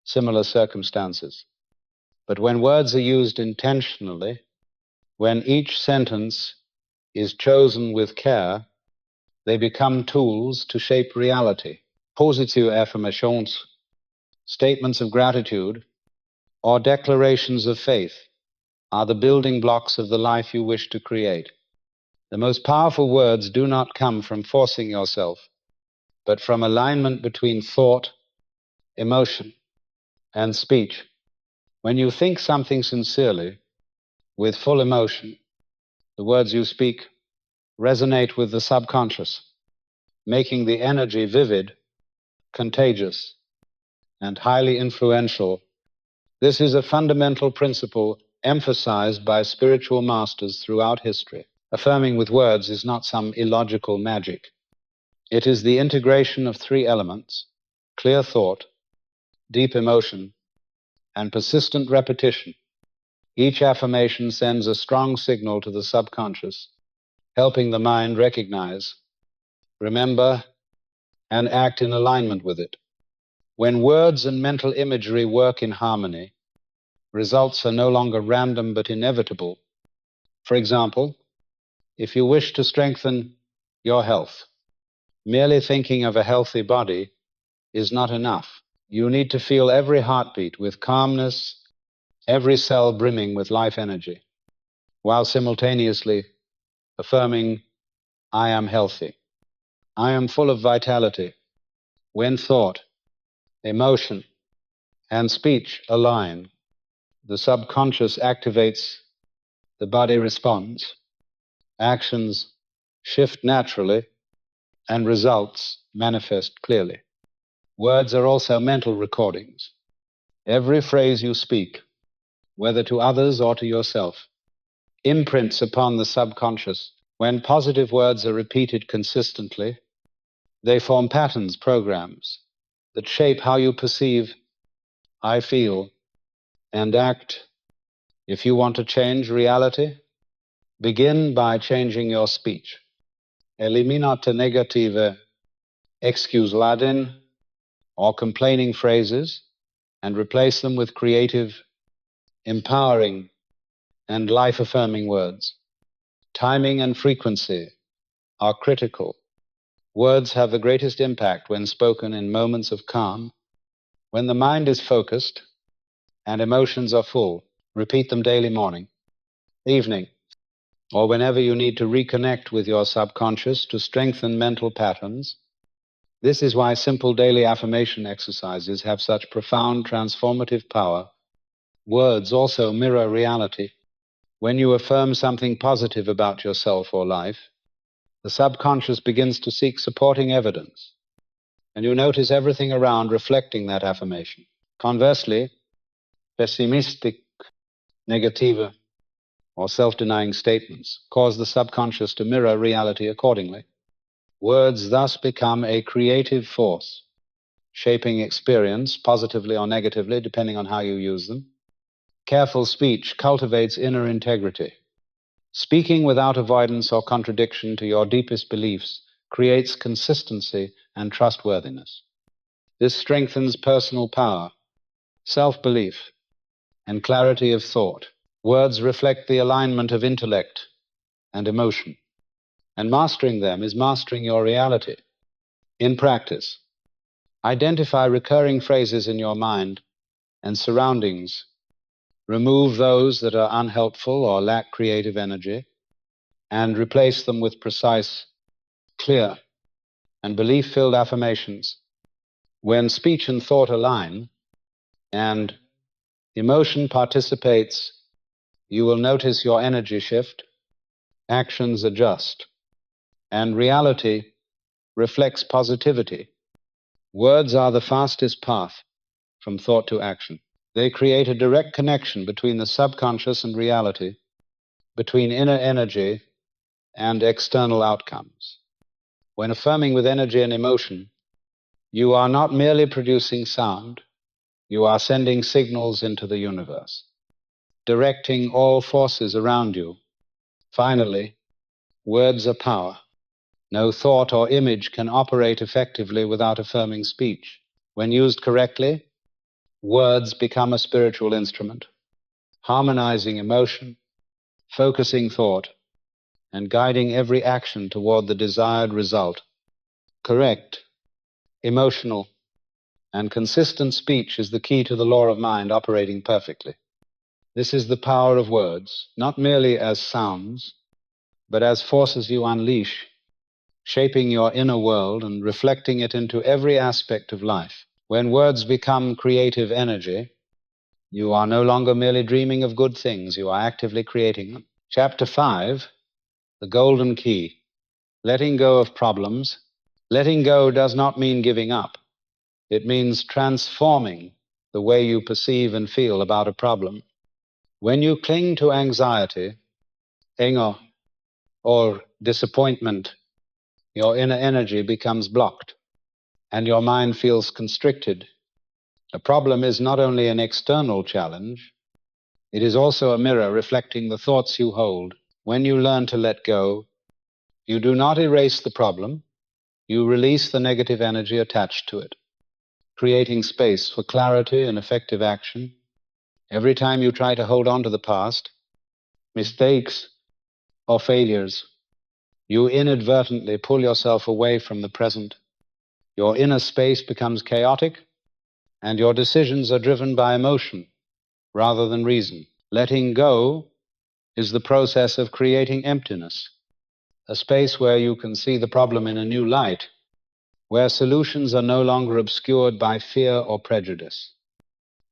similar circumstances. But when words are used intentionally, when each sentence is chosen with care, they become tools to shape reality. Positive affirmations, statements of gratitude, or declarations of faith are the building blocks of the life you wish to create. The most powerful words do not come from forcing yourself, but from alignment between thought, emotion, and speech. When you think something sincerely, with full emotion, the words you speak resonate with the subconscious, making the energy vivid, contagious, and highly influential. This is a fundamental principle emphasized by spiritual masters throughout history. Affirming with words is not some illogical magic. It is the integration of three elements: clear thought, deep emotion, and persistent repetition. Each affirmation sends a strong signal to the subconscious, helping the mind recognize, remember, and act in alignment with it. When words and mental imagery work in harmony, results are no longer random but inevitable. For example, if you wish to strengthen your health, merely thinking of a healthy body is not enough. You need to feel every heartbeat with calmness, every cell brimming with life energy, while simultaneously affirming, I am healthy. I am full of vitality. When thought, emotion, and speech align, the subconscious activates, the body responds, actions shift naturally, and results manifest clearly. Words are also mental recordings. Every phrase you speak, whether to others or to yourself, imprints upon the subconscious. When positive words are repeated consistently, they form patterns, programs, that shape how you perceive, I feel, and act. If you want to change reality, begin by changing your speech. eliminate negative excuse-laden or complaining phrases and replace them with creative, empowering, and life-affirming words. Timing and frequency are critical. Words have the greatest impact when spoken in moments of calm. When the mind is focused and emotions are full, repeat them daily, morning, evening, or whenever you need to reconnect with your subconscious to strengthen mental patterns. This is why simple daily affirmation exercises have such profound transformative power. Words also mirror reality. When you affirm something positive about yourself or life, the subconscious begins to seek supporting evidence, and you notice everything around reflecting that affirmation. Conversely, pessimistic, negative, or self-denying statements cause the subconscious to mirror reality accordingly. Words thus become a creative force, shaping experience positively or negatively, depending on how you use them. Careful speech cultivates inner integrity. Speaking without avoidance or contradiction to your deepest beliefs creates consistency and trustworthiness. This strengthens personal power, self-belief, and clarity of thought. Words reflect the alignment of intellect and emotion, and mastering them is mastering your reality. In practice, identify recurring phrases in your mind and surroundings. Remove those that are unhelpful or lack creative energy, and replace them with precise, clear, and belief-filled affirmations. When speech and thought align and emotion participates, you will notice your energy shift, actions adjust, and reality reflects positivity. Words are the fastest path from thought to action. They create a direct connection between the subconscious and reality, between inner energy and external outcomes. When affirming with energy and emotion, you are not merely producing sound, you are sending signals into the universe, directing all forces around you. Finally, words are power. No thought or image can operate effectively without affirming speech. When used correctly, words become a spiritual instrument, harmonizing emotion, focusing thought, and guiding every action toward the desired result. Correct, emotional, and consistent speech is the key to the law of mind operating perfectly. This is the power of words, not merely as sounds, but as forces you unleash, shaping your inner world and reflecting it into every aspect of life. When words become creative energy, you are no longer merely dreaming of good things, you are actively creating them. Chapter 5, The Golden Key. Letting go of problems. Letting go does not mean giving up. It means transforming the way you perceive and feel about a problem. When you cling to anxiety, anger, or disappointment, your inner energy becomes blocked, and your mind feels constricted. A problem is not only an external challenge, it is also a mirror reflecting the thoughts you hold. When you learn to let go, you do not erase the problem, you release the negative energy attached to it, creating space for clarity and effective action. Every time you try to hold on to the past, mistakes, or failures, you inadvertently pull yourself away from the present. Your inner space becomes chaotic, and your decisions are driven by emotion rather than reason. Letting go is the process of creating emptiness, a space where you can see the problem in a new light, where solutions are no longer obscured by fear or prejudice.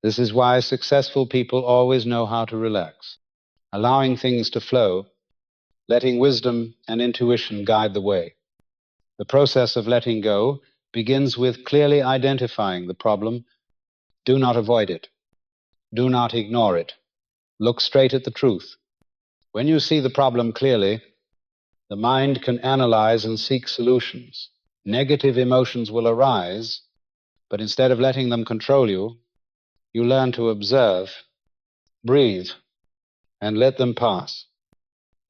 This is why successful people always know how to relax, allowing things to flow, letting wisdom and intuition guide the way. The process of letting go begins with clearly identifying the problem. Do not avoid it. Do not ignore it. Look straight at the truth. When you see the problem clearly, the mind can analyze and seek solutions. Negative emotions will arise, but instead of letting them control you, you learn to observe, breathe, and let them pass.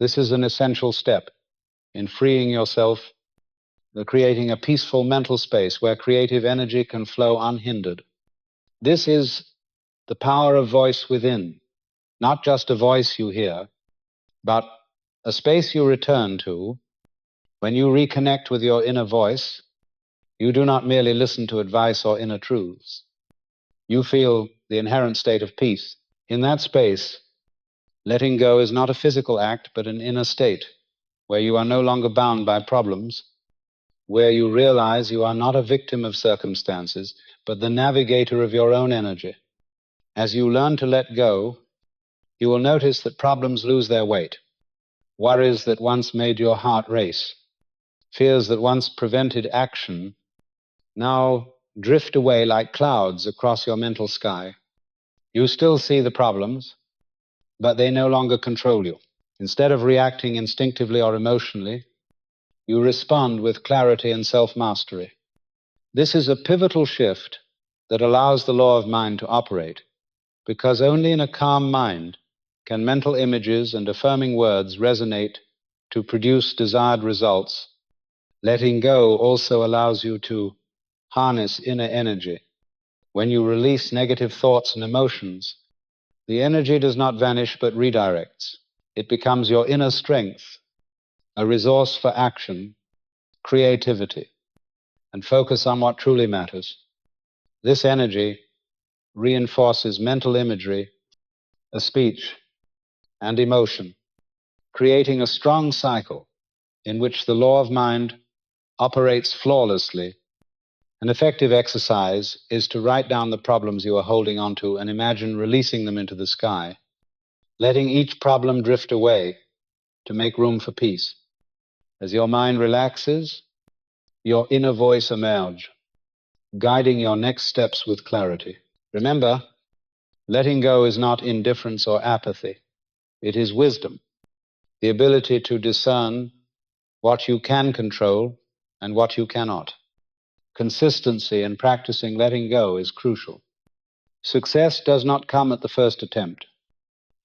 This is an essential step in freeing yourself, creating a peaceful mental space where creative energy can flow unhindered. This is the power of voice within, not just a voice you hear, but a space you return to. When you reconnect with your inner voice, you do not merely listen to advice or inner truths. You feel the inherent state of peace. In that space, letting go is not a physical act, but an inner state where you are no longer bound by problems, where you realize you are not a victim of circumstances, but the navigator of your own energy. As you learn to let go, you will notice that problems lose their weight. Worries that once made your heart race, fears that once prevented action, now drift away like clouds across your mental sky. You still see the problems, but they no longer control you. Instead of reacting instinctively or emotionally, you respond with clarity and self-mastery. This is a pivotal shift that allows the law of mind to operate, because only in a calm mind can mental images and affirming words resonate to produce desired results. Letting go also allows you to harness inner energy. When you release negative thoughts and emotions, the energy does not vanish but redirects. It becomes your inner strength, a resource for action, creativity, and focus on what truly matters. This energy reinforces mental imagery, a speech, and emotion, creating a strong cycle in which the law of mind operates flawlessly. An effective exercise is to write down the problems you are holding onto and imagine releasing them into the sky, letting each problem drift away to make room for peace. As your mind relaxes, your inner voice emerges, guiding your next steps with clarity. Remember, letting go is not indifference or apathy. It is wisdom, the ability to discern what you can control and what you cannot. Consistency in practicing letting go is crucial. Success does not come at the first attempt,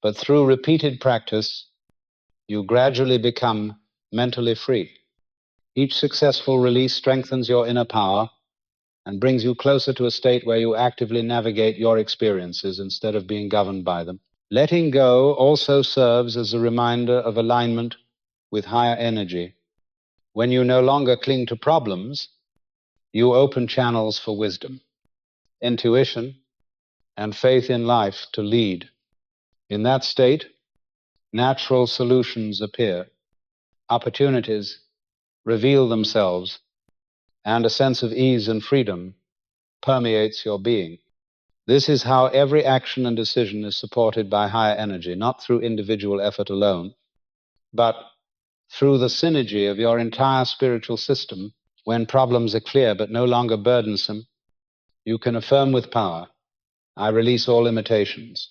but through repeated practice, you gradually become mentally free. Each successful release strengthens your inner power and brings you closer to a state where you actively navigate your experiences instead of being governed by them. Letting go also serves as a reminder of alignment with higher energy. When you no longer cling to problems, you open channels for wisdom, intuition, and faith in life to lead. In that state, natural solutions appear, opportunities reveal themselves, and a sense of ease and freedom permeates your being. This is how every action and decision is supported by higher energy, not through individual effort alone, but through the synergy of your entire spiritual system. When problems are clear but no longer burdensome, you can affirm with power, I release all limitations.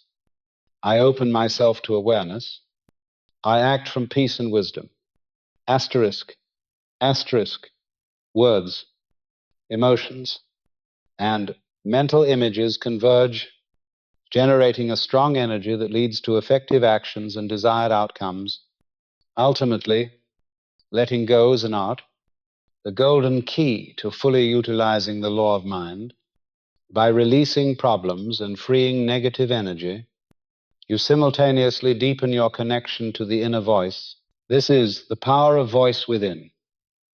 I open myself to awareness. I act from peace and wisdom. Asterisk, asterisk, words, emotions, and mental images converge, generating a strong energy that leads to effective actions and desired outcomes. Ultimately, letting go is an art, the golden key to fully utilizing the law of mind. By releasing problems and freeing negative energy, you simultaneously deepen your connection to the inner voice. This is the power of voice within,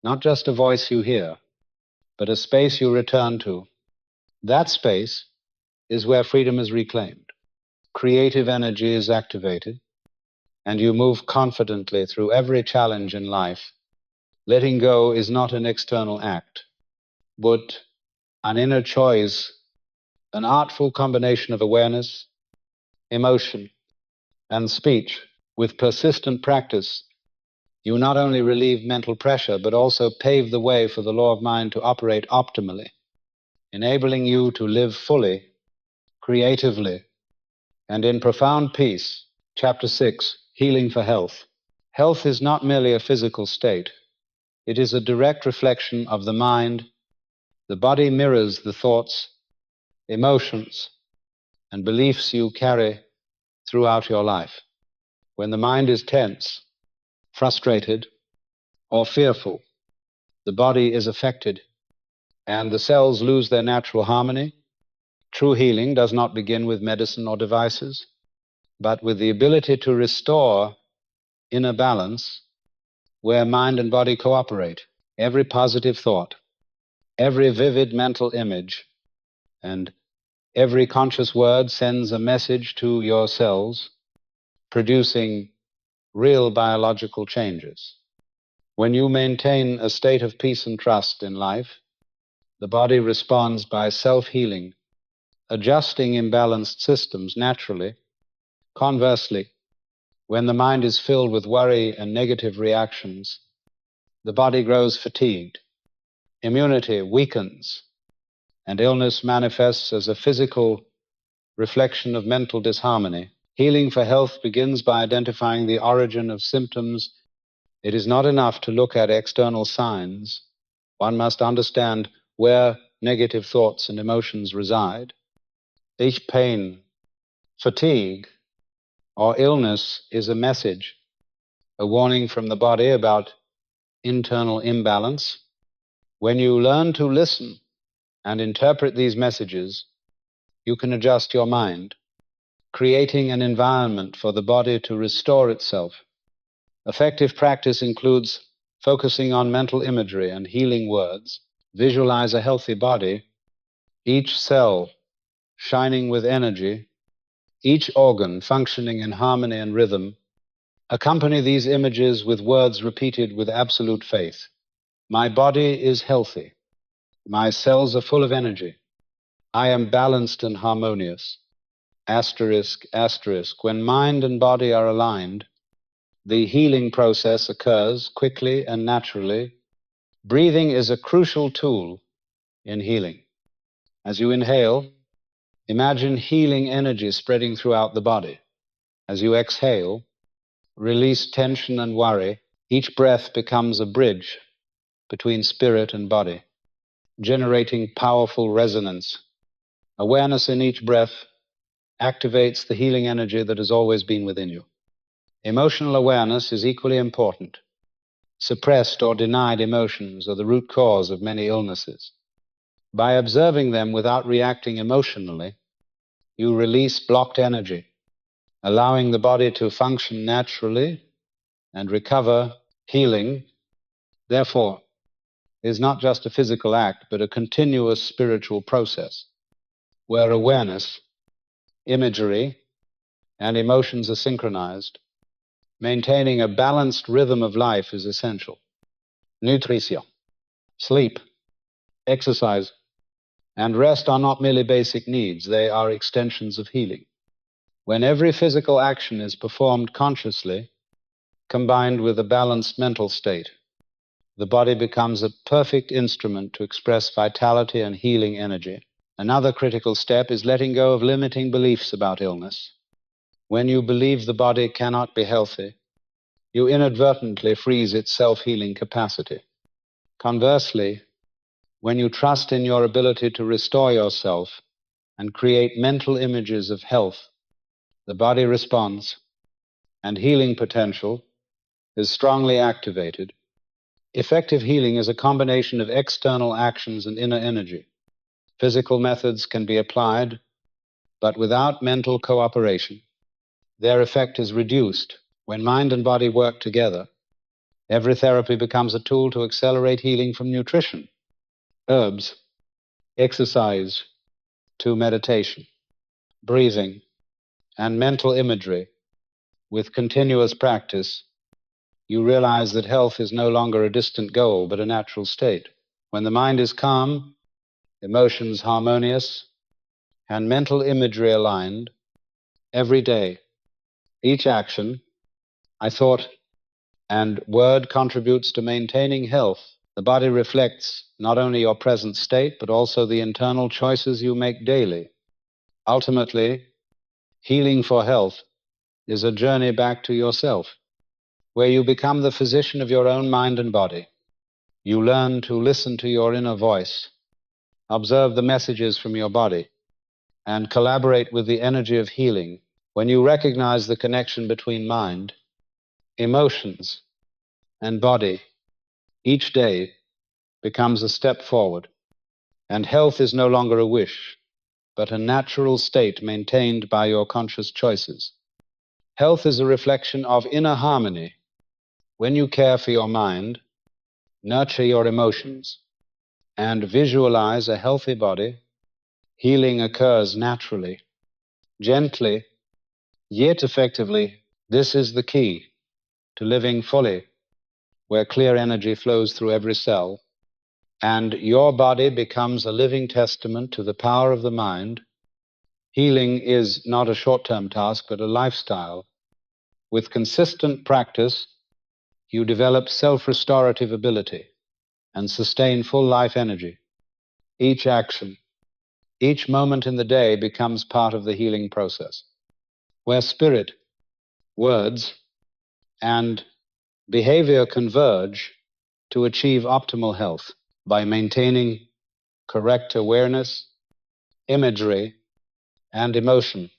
not just a voice you hear, but a space you return to. That space is where freedom is reclaimed, creative energy is activated, and you move confidently through every challenge in life. Letting go is not an external act, but an inner choice, an artful combination of awareness, emotion, and speech. With persistent practice, you not only relieve mental pressure, but also pave the way for the law of mind to operate optimally, enabling you to live fully, creatively, and in profound peace. Chapter 6, Healing for Health. Health is not merely a physical state. It is a direct reflection of the mind. The body mirrors the thoughts, emotions, and beliefs you carry throughout your life. When the mind is tense, frustrated, or fearful, the body is affected and the cells lose their natural harmony. True healing does not begin with medicine or devices, but with the ability to restore inner balance where mind and body cooperate. Every positive thought, every vivid mental image, and every conscious word sends a message to your cells, producing real biological changes. When you maintain a state of peace and trust in life, the body responds by self-healing, adjusting imbalanced systems naturally. Conversely, when the mind is filled with worry and negative reactions, the body grows fatigued, immunity weakens, and illness manifests as a physical reflection of mental disharmony. Healing for health begins by identifying the origin of symptoms. It is not enough to look at external signs. One must understand where negative thoughts and emotions reside. Each pain, fatigue, or illness is a message, a warning from the body about internal imbalance. When you learn to listen and interpret these messages, you can adjust your mind, creating an environment for the body to restore itself. Effective practice includes focusing on mental imagery and healing words. Visualize a healthy body, each cell shining with energy, each organ functioning in harmony and rhythm. Accompany these images with words repeated with absolute faith. My body is healthy. My cells are full of energy. I am balanced and harmonious. Asterisk, asterisk. When mind and body are aligned, the healing process occurs quickly and naturally. Breathing is a crucial tool in healing. As you inhale, imagine healing energy spreading throughout the body. As you exhale, release tension and worry. Each breath becomes a bridge between spirit and body, generating powerful resonance. Awareness in each breath activates the healing energy that has always been within you. Emotional awareness is equally important. Suppressed or denied emotions are the root cause of many illnesses. By observing them without reacting emotionally, you release blocked energy, allowing the body to function naturally and recover. Healing, therefore, is not just a physical act, but a continuous spiritual process where awareness, imagery, and emotions are synchronized. Maintaining a balanced rhythm of life is essential. Nutrition, sleep, exercise, and rest are not merely basic needs, they are extensions of healing. When every physical action is performed consciously, combined with a balanced mental state, the body becomes a perfect instrument to express vitality and healing energy. Another critical step is letting go of limiting beliefs about illness. When you believe the body cannot be healthy, you inadvertently freeze its self-healing capacity. Conversely, when you trust in your ability to restore yourself and create mental images of health, the body responds, and healing potential is strongly activated. Effective healing is a combination of external actions and inner energy. Physical methods can be applied, but without mental cooperation, their effect is reduced. When mind and body work together, every therapy becomes a tool to accelerate healing, from nutrition, herbs, exercise, to meditation, breathing, and mental imagery. With continuous practice, you realize that health is no longer a distant goal, but a natural state. When the mind is calm, emotions harmonious, and mental imagery aligned, every day, each action, thought, and word contributes to maintaining health. The body reflects not only your present state, but also the internal choices you make daily. Ultimately, healing for health is a journey back to yourself, where you become the physician of your own mind and body. You learn to listen to your inner voice, observe the messages from your body, and collaborate with the energy of healing. When you recognize the connection between mind, emotions, and body, Each day becomes a step forward, and health is no longer a wish, but a natural state maintained by your conscious choices. Health is a reflection of inner harmony. When you care for your mind, nurture your emotions, and visualize a healthy body, healing occurs naturally, gently, yet effectively. This is the key to living fully, where clear energy flows through every cell, and your body becomes a living testament to the power of the mind. Healing is not a short-term task, but a lifestyle. With consistent practice, you develop self-restorative ability and sustain full life energy. Each action, each moment in the day becomes part of the healing process, where spirit, words, and behavior converge to achieve optimal health by maintaining correct awareness, imagery, and emotion.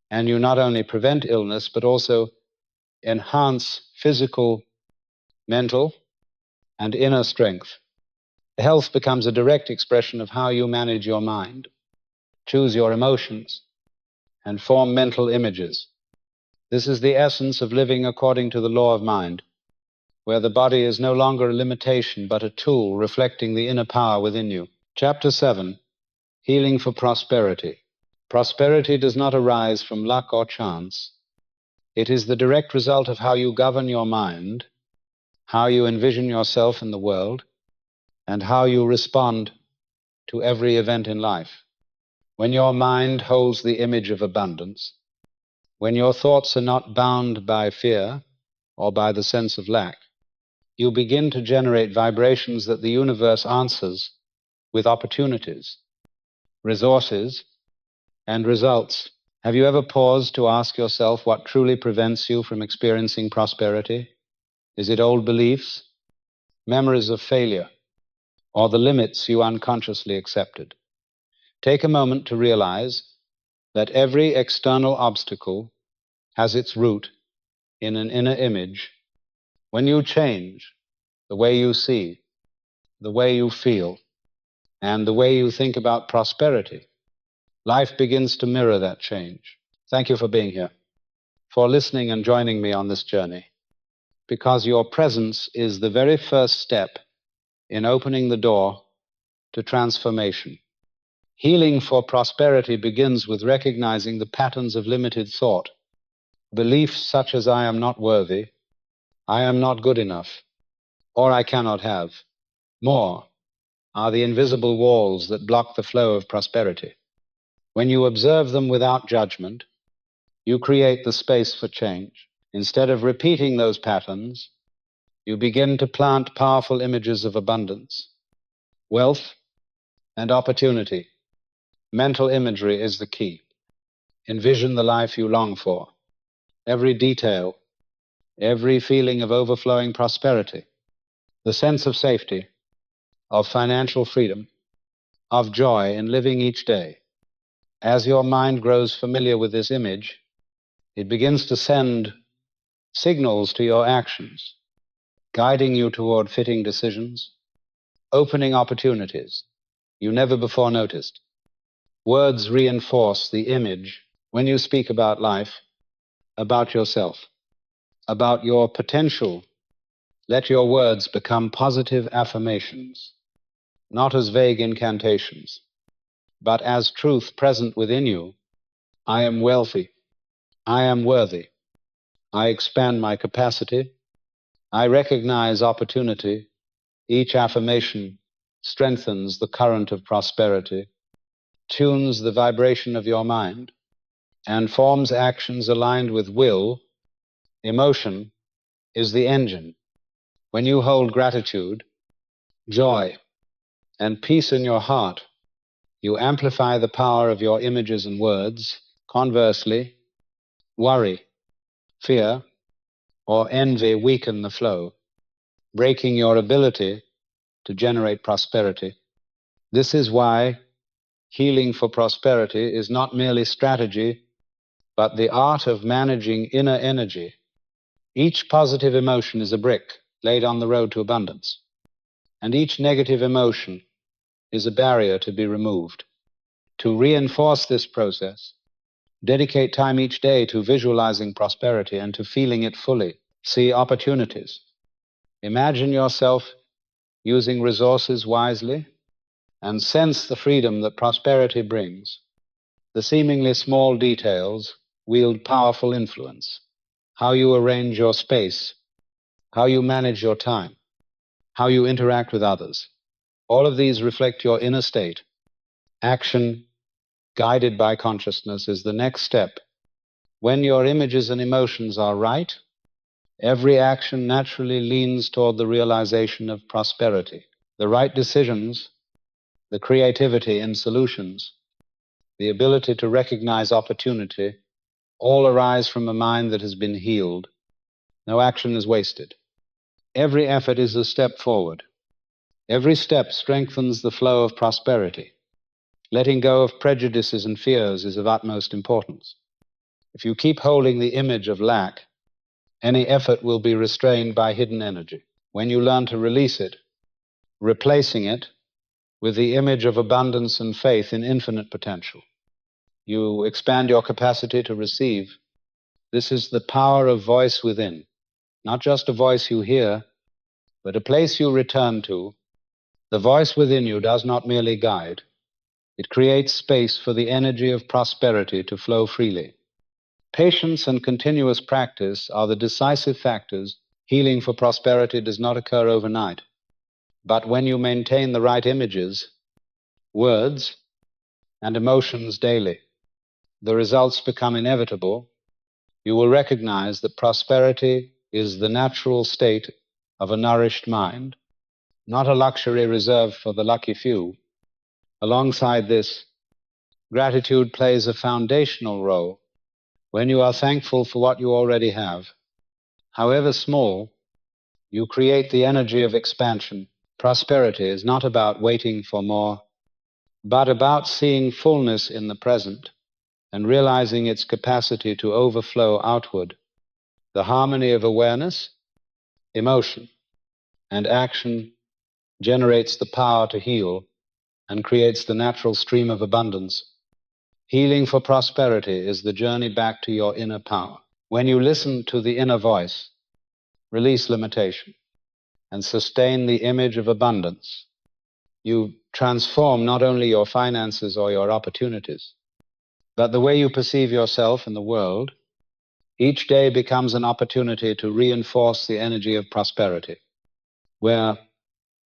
And you not only prevent illness, but also enhance physical, mental, and inner strength. Health becomes a direct expression of how you manage your mind, choose your emotions, and form mental images. This is the essence of living according to the law of mind, where the body is no longer a limitation, but a tool reflecting the inner power within you. Chapter 7, Healing for Prosperity. Prosperity does not arise from luck or chance. It is the direct result of how you govern your mind, how you envision yourself in the world, and how you respond to every event in life. When your mind holds the image of abundance, when your thoughts are not bound by fear or by the sense of lack, you begin to generate vibrations that the universe answers with opportunities, resources, and results. Have you ever paused to ask yourself what truly prevents you from experiencing prosperity? Is it old beliefs, memories of failure, or the limits you unconsciously accepted? Take a moment to realize that every external obstacle has its root in an inner image. When you change the way you see, the way you feel, and the way you think about prosperity, life begins to mirror that change. Thank you for being here, for listening and joining me on this journey, because your presence is the very first step in opening the door to transformation. Healing for prosperity begins with recognizing the patterns of limited thought. Beliefs such as I am not worthy, I am not good enough, or I cannot have more are the invisible walls that block the flow of prosperity. When you observe them without judgment, you create the space for change. Instead of repeating those patterns, you begin to plant powerful images of abundance, wealth, and opportunity. Mental imagery is the key. Envision the life you long for, every detail, every feeling of overflowing prosperity, the sense of safety, of financial freedom, of joy in living each day. As your mind grows familiar with this image, it begins to send signals to your actions, guiding you toward fitting decisions, opening opportunities you never before noticed. Words reinforce the image when you speak about life, about yourself, about your potential. Let your words become positive affirmations, not as vague incantations, but as truth present within you. I am wealthy. I am worthy. I expand my capacity. I recognize opportunity. Each affirmation strengthens the current of prosperity, tunes the vibration of your mind, and forms actions aligned with will. Emotion is the engine. When you hold gratitude, joy, and peace in your heart, you amplify the power of your images and words. Conversely, worry, fear, or envy weaken the flow, breaking your ability to generate prosperity. This is why healing for prosperity is not merely strategy, but the art of managing inner energy. Each positive emotion is a brick laid on the road to abundance. and each negative emotion is a barrier to be removed. To reinforce this process, dedicate time each day to visualizing prosperity and to feeling it fully. See opportunities. Imagine yourself using resources wisely and sense the freedom that prosperity brings. The seemingly small details wield powerful influence. How you arrange your space, how you manage your time, how you interact with others. All of these reflect your inner state. Action, guided by consciousness, is the next step. When your images and emotions are right, every action naturally leans toward the realization of prosperity. The right decisions, the creativity in solutions, the ability to recognize opportunity, all arise from a mind that has been healed. No action is wasted. Every effort is a step forward. Every step strengthens the flow of prosperity. Letting go of prejudices and fears is of utmost importance. If you keep holding the image of lack, any effort will be restrained by hidden energy. When you learn to release it, replacing it with the image of abundance and faith in infinite potential, you expand your capacity to receive. This is the power of voice within, not just a voice you hear, but a place you return to. The voice within you does not merely guide, it creates space for the energy of prosperity to flow freely. Patience and continuous practice are the decisive factors. Healing for prosperity does not occur overnight. But when you maintain the right images, words, and emotions daily, the results become inevitable. You will recognize that prosperity is the natural state of a nourished mind, not a luxury reserved for the lucky few. Alongside this, gratitude plays a foundational role. When you are thankful for what you already have, however small, you create the energy of expansion. Prosperity is not about waiting for more, but about seeing fullness in the present and realizing its capacity to overflow outward. The harmony of awareness, emotion, and action generates the power to heal and creates the natural stream of abundance. Healing for prosperity is the journey back to your inner power. When you listen to the inner voice, release limitation, and sustain the image of abundance, you transform not only your finances or your opportunities, but the way you perceive yourself and the world. Each day becomes an opportunity to reinforce the energy of prosperity, where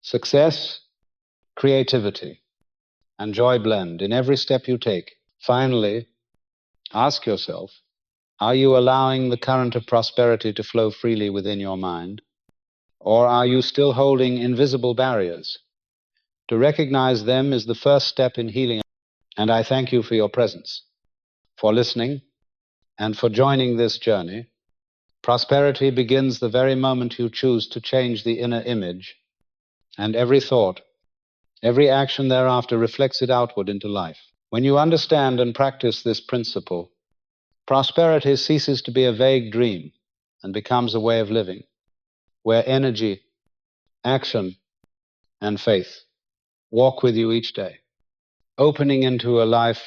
success, creativity, and joy blend in every step you take. Finally, ask yourself, are you allowing the current of prosperity to flow freely within your mind? Or are you still holding invisible barriers? To recognize them is the first step in healing. And I thank you for your presence, for listening, and for joining this journey. Prosperity begins the very moment you choose to change the inner image, and every thought, every action thereafter reflects it outward into life. When you understand and practice this principle, prosperity ceases to be a vague dream and becomes a way of living, where energy, action, and faith walk with you each day, opening into a life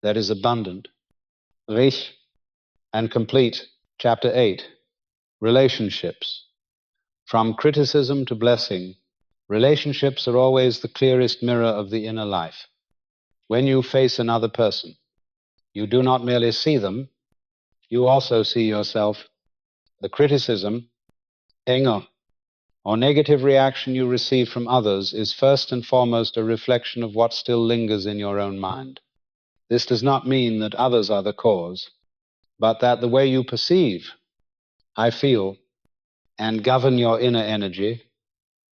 that is abundant, rich, and complete. Chapter 8, Relationships. From criticism to blessing, relationships are always the clearest mirror of the inner life. When you face another person, you do not merely see them, you also see yourself. The criticism, anger, or negative reaction you receive from others is first and foremost a reflection of what still lingers in your own mind. This does not mean that others are the cause, but that the way you perceive, I feel, and govern your inner energy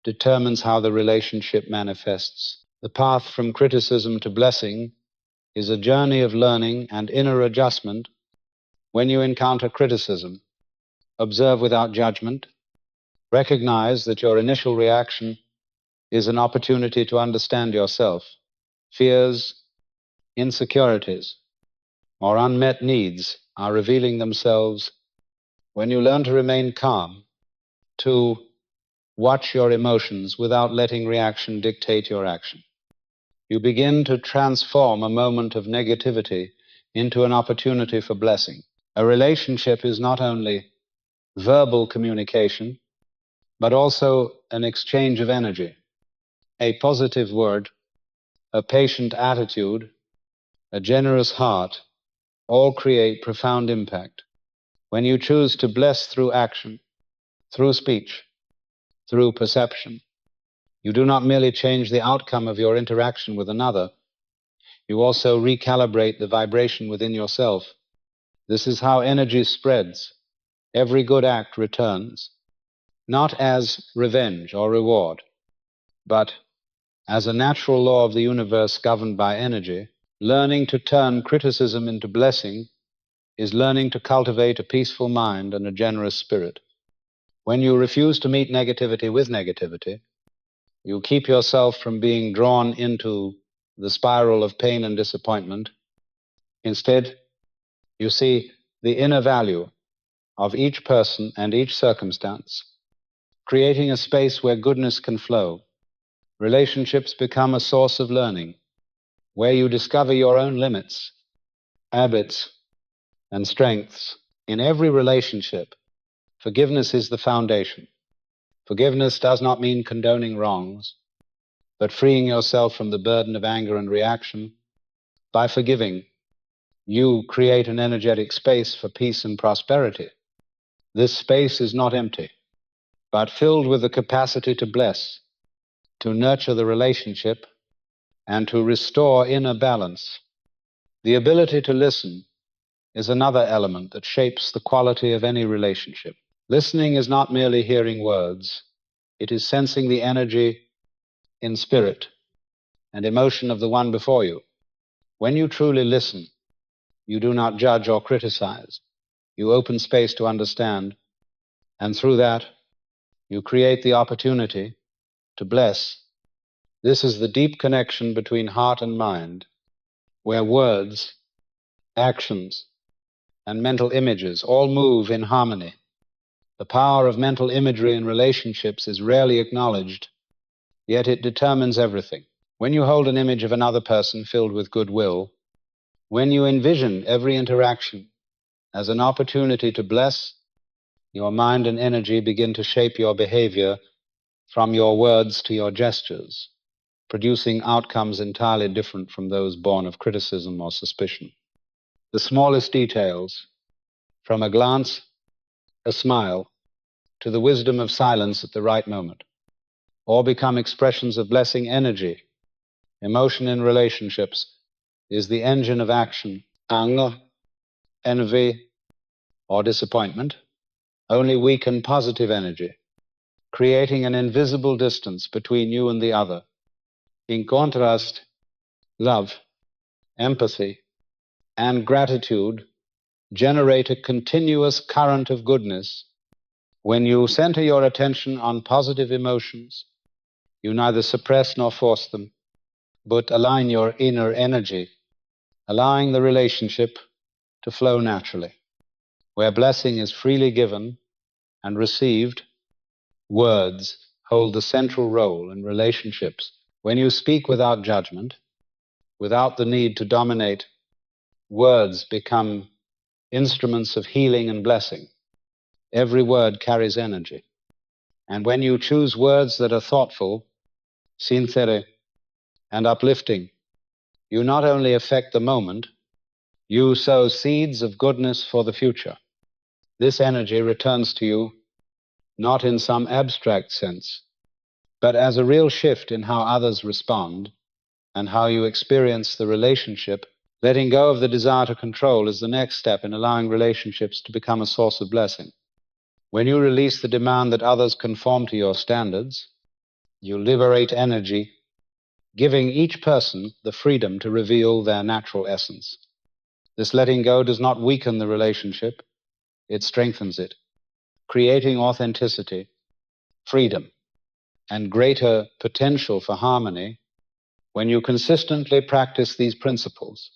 determines how the relationship manifests. The path from criticism to blessing is a journey of learning and inner adjustment. When you encounter criticism, observe without judgment. Recognize that your initial reaction is an opportunity to understand yourself. Fears, insecurities, or unmet needs are revealing themselves. When you learn to remain calm, to watch your emotions without letting reaction dictate your action. You begin to transform a moment of negativity into an opportunity for blessing. A relationship is not only verbal communication, but also an exchange of energy. A positive word, a patient attitude, a generous heart, all create profound impact. When you choose to bless through action, through speech, through perception, you do not merely change the outcome of your interaction with another, you also recalibrate the vibration within yourself. This is how energy spreads. Every good act returns, not as revenge or reward, but as a natural law of the universe governed by energy. Learning to turn criticism into blessing is learning to cultivate a peaceful mind and a generous spirit. When you refuse to meet negativity with negativity, you keep yourself from being drawn into the spiral of pain and disappointment. Instead, you see the inner value of each person and each circumstance, creating a space where goodness can flow. Relationships become a source of learning, where you discover your own limits, habits, and strengths. In every relationship, forgiveness is the foundation. Forgiveness does not mean condoning wrongs, but freeing yourself from the burden of anger and reaction. By forgiving, you create an energetic space for peace and prosperity. This space is not empty, but filled with the capacity to bless, to nurture the relationship, and to restore inner balance. The ability to listen is another element that shapes the quality of any relationship. Listening is not merely hearing words, it is sensing the energy in spirit and emotion of the one before you. When you truly listen, you do not judge or criticize. You open space to understand, and through that, you create the opportunity to bless. This is the deep connection between heart and mind, where words, actions, and mental images all move in harmony. The power of mental imagery in relationships is rarely acknowledged, yet it determines everything. When you hold an image of another person filled with goodwill, when you envision every interaction as an opportunity to bless, your mind and energy begin to shape your behavior from your words to your gestures, producing outcomes entirely different from those born of criticism or suspicion. The smallest details, from a glance, a smile, to the wisdom of silence at the right moment, all become expressions of blessing energy. Emotion in relationships is the engine of action. Anger, envy, or disappointment only weaken positive energy, creating an invisible distance between you and the other. In contrast, love, empathy, and gratitude generate a continuous current of goodness. When you center your attention on positive emotions, you neither suppress nor force them, but align your inner energy, allowing the relationship to flow naturally. Where blessing is freely given and received, words hold the central role in relationships. When you speak without judgment, without the need to dominate, words become instruments of healing and blessing. Every word carries energy. And when you choose words that are thoughtful, sincere, and uplifting, you not only affect the moment, you sow seeds of goodness for the future. This energy returns to you not in some abstract sense, but as a real shift in how others respond and how you experience the relationship. Letting go of the desire to control is the next step in allowing relationships to become a source of blessing. When you release the demand that others conform to your standards, you liberate energy, giving each person the freedom to reveal their natural essence. This letting go does not weaken the relationship, it strengthens it, creating authenticity, freedom, and greater potential for harmony. When you consistently practice these principles,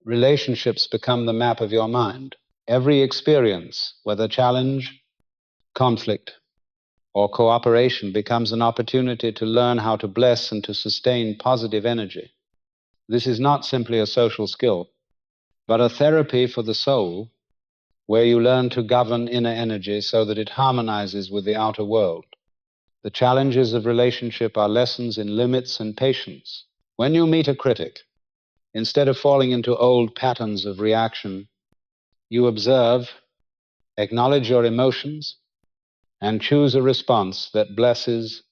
relationships become the map of your mind. Every experience, whether challenge, conflict, or cooperation becomes an opportunity to learn how to bless and to sustain positive energy. This is not simply a social skill, but a therapy for the soul, where you learn to govern inner energy so that it harmonizes with the outer world. The challenges of relationship are lessons in limits and patience. When you meet a critic, instead of falling into old patterns of reaction, you observe, acknowledge your emotions, and choose a response that blesses.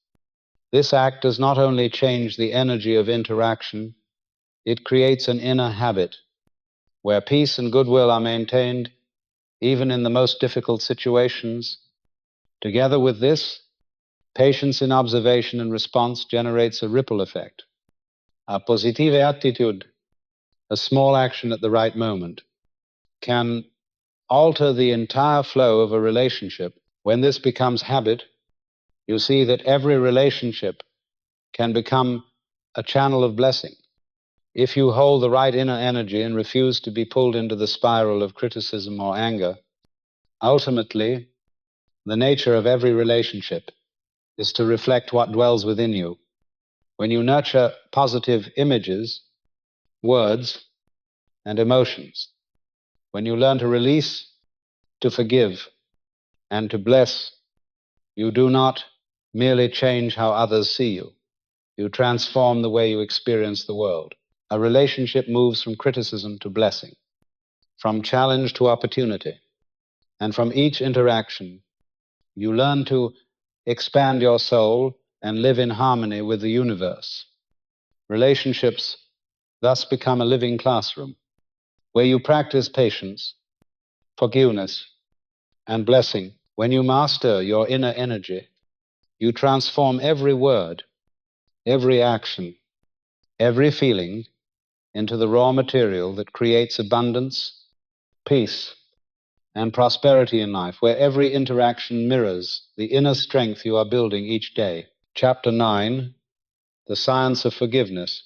This act does not only change the energy of interaction, it creates an inner habit where peace and goodwill are maintained even in the most difficult situations. Together with this, patience in observation and response generates a ripple effect. A positive attitude, a small action at the right moment, can alter the entire flow of a relationship. When this becomes habit, you see that every relationship can become a channel of blessing. If you hold the right inner energy and refuse to be pulled into the spiral of criticism or anger, ultimately, the nature of every relationship is to reflect what dwells within you. When you nurture positive images, words, and emotions, when you learn to release, to forgive, and to bless, you do not merely change how others see you. You transform the way you experience the world. A relationship moves from criticism to blessing, from challenge to opportunity, and from each interaction, you learn to expand your soul and live in harmony with the universe. Relationships thus become a living classroom where you practice patience, forgiveness, and blessing. When you master your inner energy, you transform every word, every action, every feeling into the raw material that creates abundance, peace, and prosperity in life, where every interaction mirrors the inner strength you are building each day. Chapter 9, The Science of Forgiveness.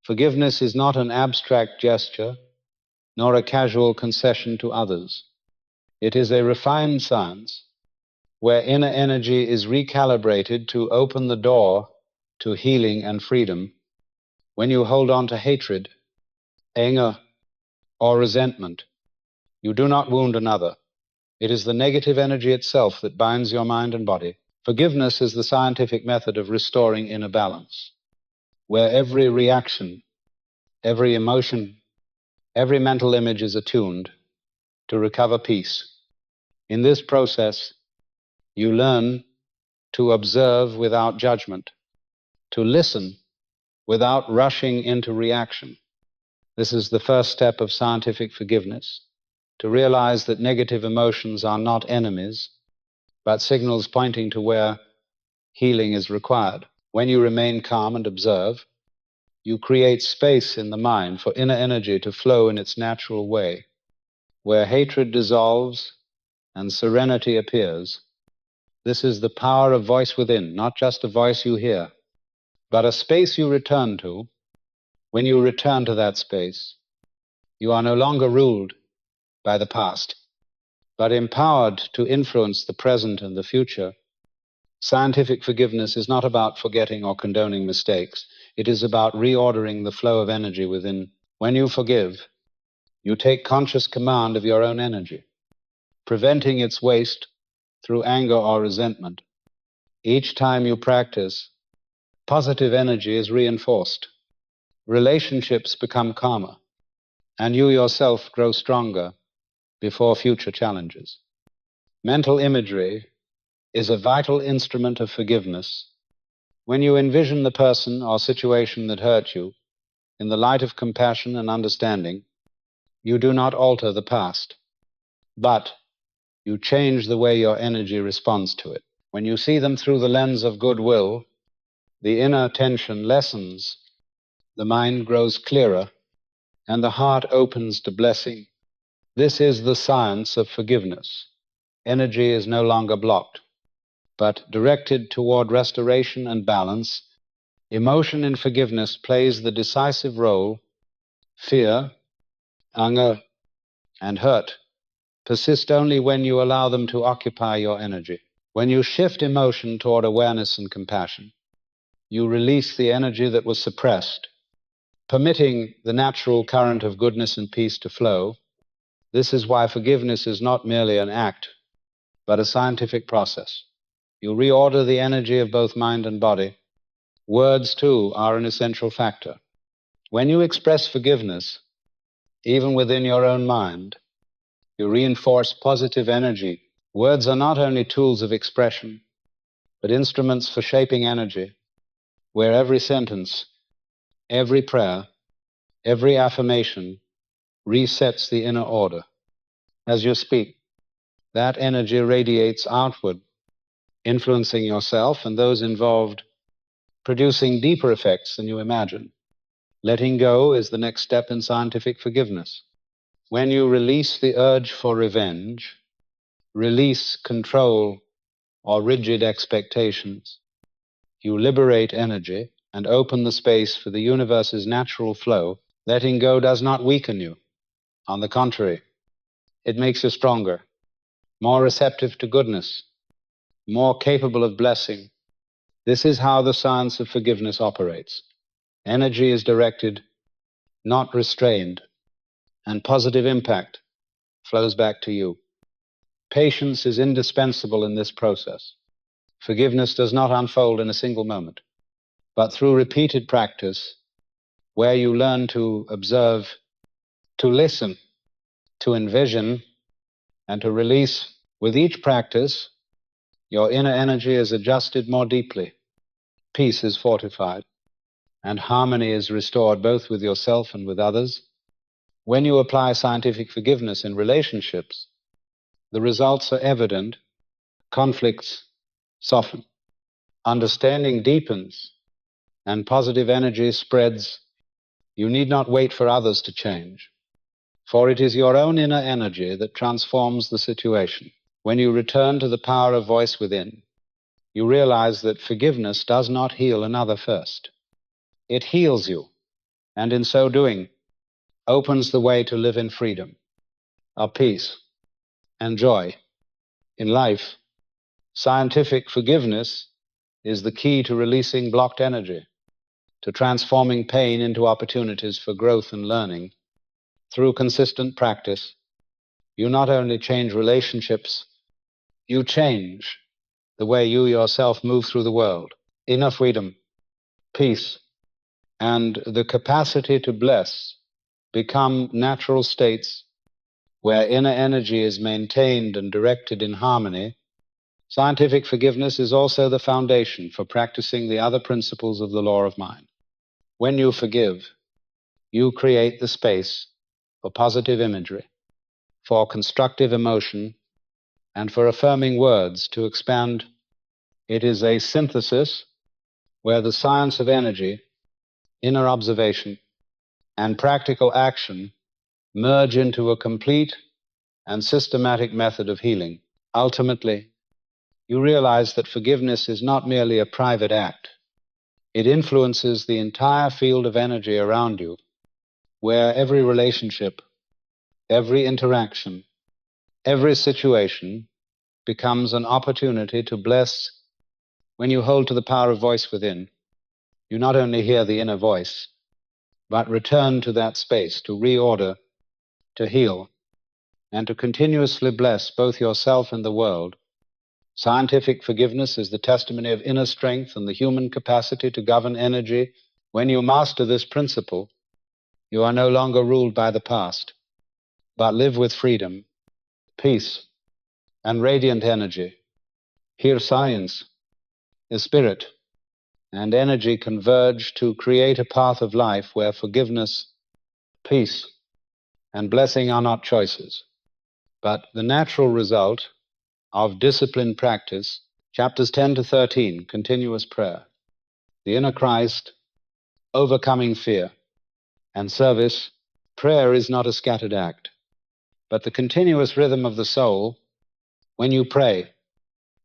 Forgiveness is not an abstract gesture, nor a casual concession to others. It is a refined science where inner energy is recalibrated to open the door to healing and freedom. When you hold on to hatred, anger, or resentment, you do not wound another. It is the negative energy itself that binds your mind and body. Forgiveness is the scientific method of restoring inner balance, where every reaction, every emotion, every mental image is attuned to recover peace. In this process, you learn to observe without judgment, to listen without rushing into reaction. This is the first step of scientific forgiveness, to realize that negative emotions are not enemies, but signals pointing to where healing is required. When you remain calm and observe, you create space in the mind for inner energy to flow in its natural way, where hatred dissolves and serenity appears. This is the power of voice within, not just a voice you hear, but a space you return to. When you return to that space, you are no longer ruled by the past, but empowered to influence the present and the future. Scientific forgiveness is not about forgetting or condoning mistakes. It is about reordering the flow of energy within. When you forgive, you take conscious command of your own energy, preventing its waste through anger or resentment. Each time you practice, positive energy is reinforced. Relationships become calmer, and you yourself grow stronger before future challenges. Mental imagery is a vital instrument of forgiveness. When you envision the person or situation that hurt you in the light of compassion and understanding, you do not alter the past, but you change the way your energy responds to it. When you see them through the lens of goodwill, the inner tension lessens, the mind grows clearer, and the heart opens to blessing. This is the science of forgiveness. Energy is no longer blocked, but directed toward restoration and balance. Emotion in forgiveness plays the decisive role. Fear, anger, and hurt persist only when you allow them to occupy your energy. When you shift emotion toward awareness and compassion, you release the energy that was suppressed, permitting the natural current of goodness and peace to flow. This is why forgiveness is not merely an act, but a scientific process. You reorder the energy of both mind and body. Words, too, are an essential factor. When you express forgiveness, even within your own mind, you reinforce positive energy. Words are not only tools of expression, but instruments for shaping energy, where every sentence, every prayer, every affirmation resets the inner order. As you speak, that energy radiates outward, influencing yourself and those involved, producing deeper effects than you imagine. Letting go is the next step in scientific forgiveness. When you release the urge for revenge, release control or rigid expectations, you liberate energy and open the space for the universe's natural flow. Letting go does not weaken you. On the contrary, it makes you stronger, more receptive to goodness, more capable of blessing. This is how the science of forgiveness operates. Energy is directed, not restrained, and positive impact flows back to you. Patience is indispensable in this process. Forgiveness does not unfold in a single moment, but through repeated practice, where you learn to observe, to listen, to envision, and to release. With each practice, your inner energy is adjusted more deeply, peace is fortified, and harmony is restored both with yourself and with others. When you apply scientific forgiveness in relationships, the results are evident. Conflicts soften, understanding deepens, and positive energy spreads. You need not wait for others to change, for it is your own inner energy that transforms the situation. When you return to the power of voice within, you realize that forgiveness does not heal another first. It heals you, and in so doing, opens the way to live in freedom, of peace, and joy. In life, scientific forgiveness is the key to releasing blocked energy, to transforming pain into opportunities for growth and learning. Through consistent practice, you not only change relationships, you change the way you yourself move through the world. Inner freedom, peace, and the capacity to bless become natural states where inner energy is maintained and directed in harmony. Scientific forgiveness is also the foundation for practicing the other principles of the law of mind. When you forgive, you create the space for positive imagery, for constructive emotion, and for affirming words to expand. It is a synthesis where the science of energy, inner observation, and practical action merge into a complete and systematic method of healing. Ultimately, you realize that forgiveness is not merely a private act. It influences the entire field of energy around you, where every relationship, every interaction, every situation becomes an opportunity to bless. When you hold to the power of voice within, you not only hear the inner voice, but return to that space to reorder, to heal, and to continuously bless both yourself and the world. Scientific forgiveness is the testimony of inner strength and the human capacity to govern energy. When you master this principle, you are no longer ruled by the past, but live with freedom, peace, and radiant energy. Here science, the spirit, and energy converge to create a path of life where forgiveness, peace, and blessing are not choices, but the natural result of disciplined practice. Chapters 10 to 13, continuous prayer. The inner Christ, overcoming fear, and service. Prayer is not a scattered act, but the continuous rhythm of the soul. When you pray,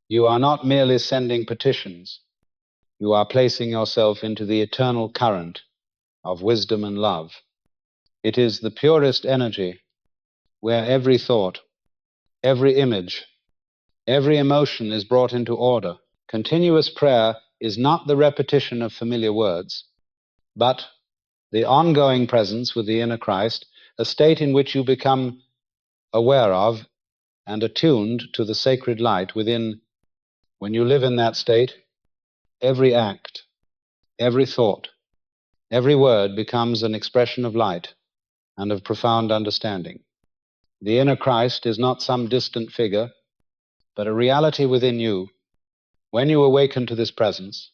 you are not merely sending petitions. You are placing yourself into the eternal current of wisdom and love. It is the purest energy where every thought, every image, Every emotion is brought into order. Continuous prayer is not the repetition of familiar words, but the ongoing presence with the inner Christ, a state in which you become aware of and attuned to the sacred light within. When you live in that state, every act, every thought, every word becomes an expression of light and of profound understanding. The inner Christ is not some distant figure, but a reality within you. When you awaken to this presence,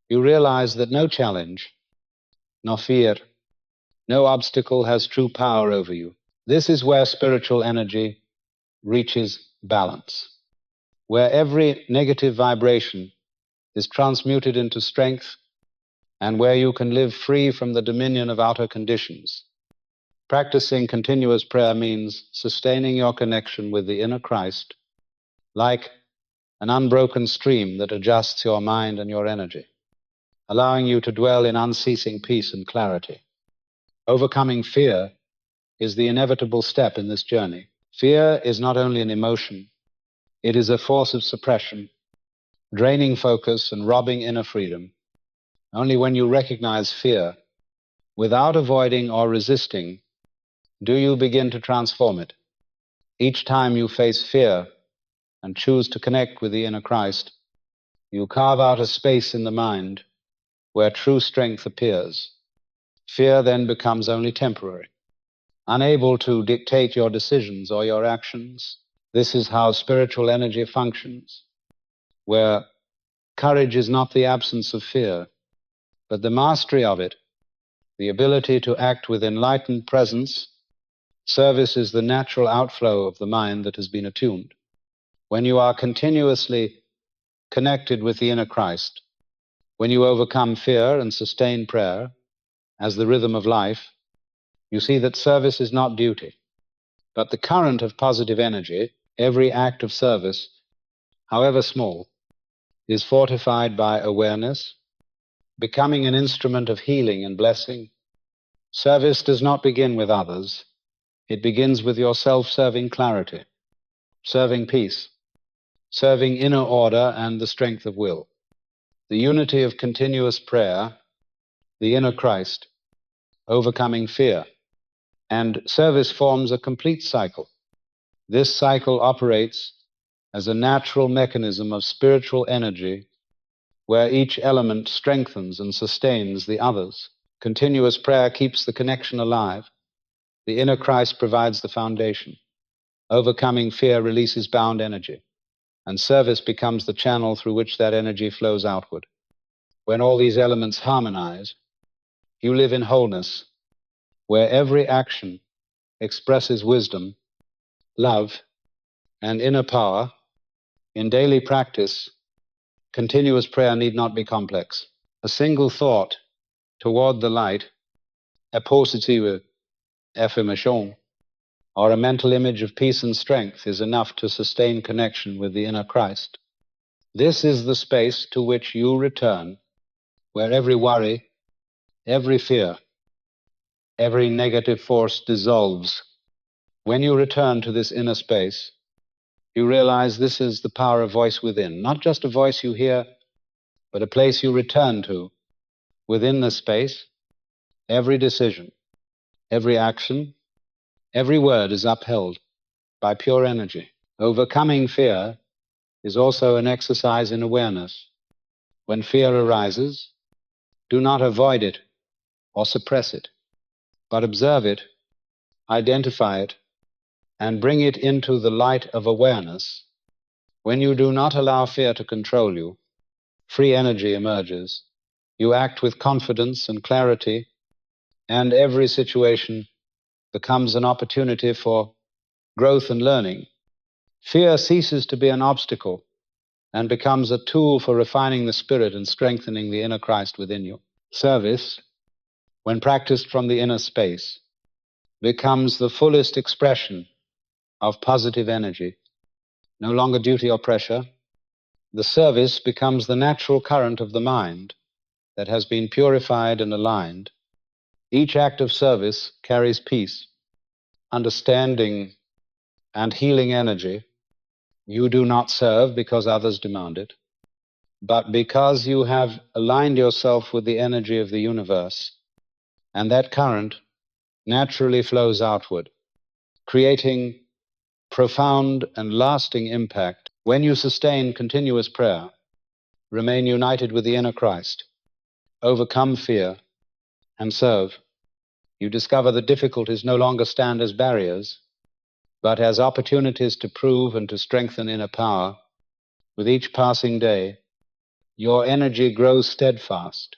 you realize that no challenge, no fear, no obstacle has true power over you. This is where spiritual energy reaches balance, where every negative vibration is transmuted into strength, and where you can live free from the dominion of outer conditions. Practicing continuous prayer means sustaining your connection with the inner Christ like an unbroken stream that adjusts your mind and your energy, allowing you to dwell in unceasing peace and clarity. Overcoming fear is the inevitable step in this journey. Fear is not only an emotion, it is a force of suppression, draining focus and robbing inner freedom. Only when you recognize fear, without avoiding or resisting, do you begin to transform it. Each time you face fear and choose to connect with the inner Christ, you carve out a space in the mind where true strength appears. Fear then becomes only temporary, unable to dictate your decisions or your actions. This is how spiritual energy functions, where courage is not the absence of fear, but the mastery of it, the ability to act with enlightened presence. Service is the natural outflow of the mind that has been attuned. When you are continuously connected with the inner Christ, when you overcome fear and sustain prayer as the rhythm of life, you see that service is not duty, but the current of positive energy. Every act of service, however small, is fortified by awareness, becoming an instrument of healing and blessing. Service does not begin with others. It begins with your self-serving clarity, serving peace, serving inner order and the strength of will. The unity of continuous prayer, the inner Christ, overcoming fear, and service forms a complete cycle. This cycle operates as a natural mechanism of spiritual energy where each element strengthens and sustains the others. Continuous prayer keeps the connection alive. The inner Christ provides the foundation. Overcoming fear releases bound energy, and service becomes the channel through which that energy flows outward. When all these elements harmonize, you live in wholeness, where every action expresses wisdom, love, and inner power. In daily practice, continuous prayer need not be complex. A single thought toward the light, a positive affirmation, or a mental image of peace and strength is enough to sustain connection with the inner Christ. This is the space to which you return, where every worry, every fear, every negative force dissolves. When you return to this inner space, you realize this is the power of voice within, not just a voice you hear, but a place you return to. Within this space, every decision, every action, every word is upheld by pure energy. Overcoming fear is also an exercise in awareness. When fear arises, do not avoid it or suppress it, but observe it, identify it, and bring it into the light of awareness. When you do not allow fear to control you, free energy emerges. You act with confidence and clarity, and every situation becomes an opportunity for growth and learning. Fear ceases to be an obstacle and becomes a tool for refining the spirit and strengthening the inner Christ within you. Service, when practiced from the inner space, becomes the fullest expression of positive energy. No longer duty or pressure. The service becomes the natural current of the mind that has been purified and aligned. Each act of service carries peace, understanding, and healing energy, You do not serve because others demand it, but because you have aligned yourself with the energy of the universe, and that current naturally flows outward, creating profound and lasting impact. When you sustain continuous prayer, remain united with the inner Christ, overcome fear, and serve, you discover that difficulties no longer stand as barriers, but as opportunities to prove and to strengthen inner power. With each passing day, your energy grows steadfast,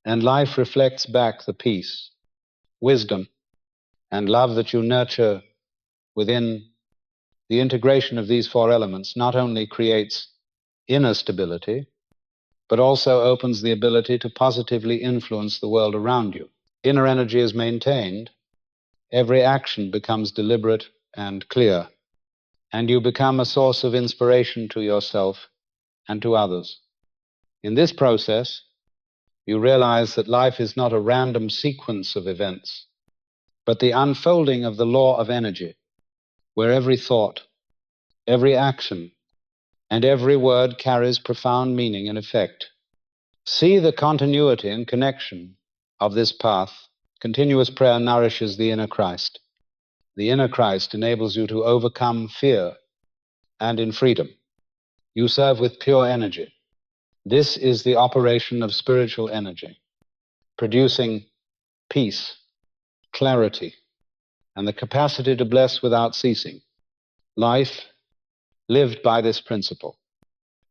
and life reflects back the peace, wisdom, and love that you nurture within. The integration of these four elements not only creates inner stability, but also opens the ability to positively influence the world around you. Inner energy is maintained, every action becomes deliberate and clear, and you become a source of inspiration to yourself and to others. In this process, you realize that life is not a random sequence of events, but the unfolding of the law of energy, where every thought, every action, and every word carries profound meaning and effect. See the continuity and connection of this path. Continuous prayer nourishes the inner Christ. The inner Christ enables you to overcome fear, and in freedom, you serve with pure energy. This is the operation of spiritual energy, producing peace, clarity, and the capacity to bless without ceasing. Life, lived by this principle,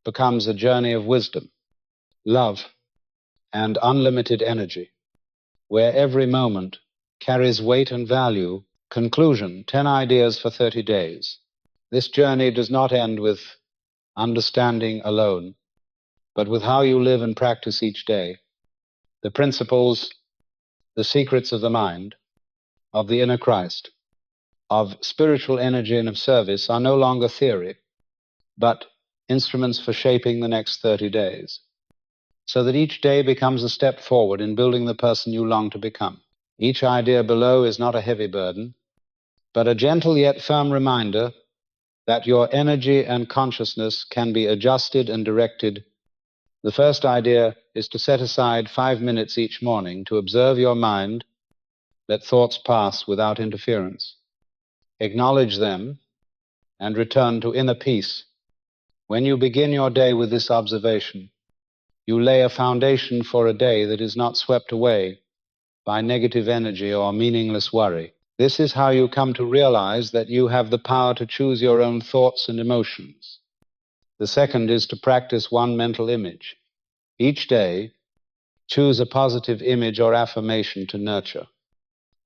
becomes a journey of wisdom, love, and unlimited energy, where every moment carries weight and value. Conclusion: 10 ideas for 30 days. This journey does not end with understanding alone, but with how you live and practice each day. The principles, the secrets of the mind, of the inner Christ, of spiritual energy and of service are no longer theory, but instruments for shaping the next 30 days, so that each day becomes a step forward in building the person you long to become. Each idea below is not a heavy burden, but a gentle yet firm reminder that your energy and consciousness can be adjusted and directed. The first idea is to set aside 5 minutes each morning to observe your mind, let thoughts pass without interference, acknowledge them, and return to inner peace. When you begin your day with this observation, you lay a foundation for a day that is not swept away by negative energy or meaningless worry. This is how you come to realize that you have the power to choose your own thoughts and emotions. The second is to practice one mental image. Each day, choose a positive image or affirmation to nurture.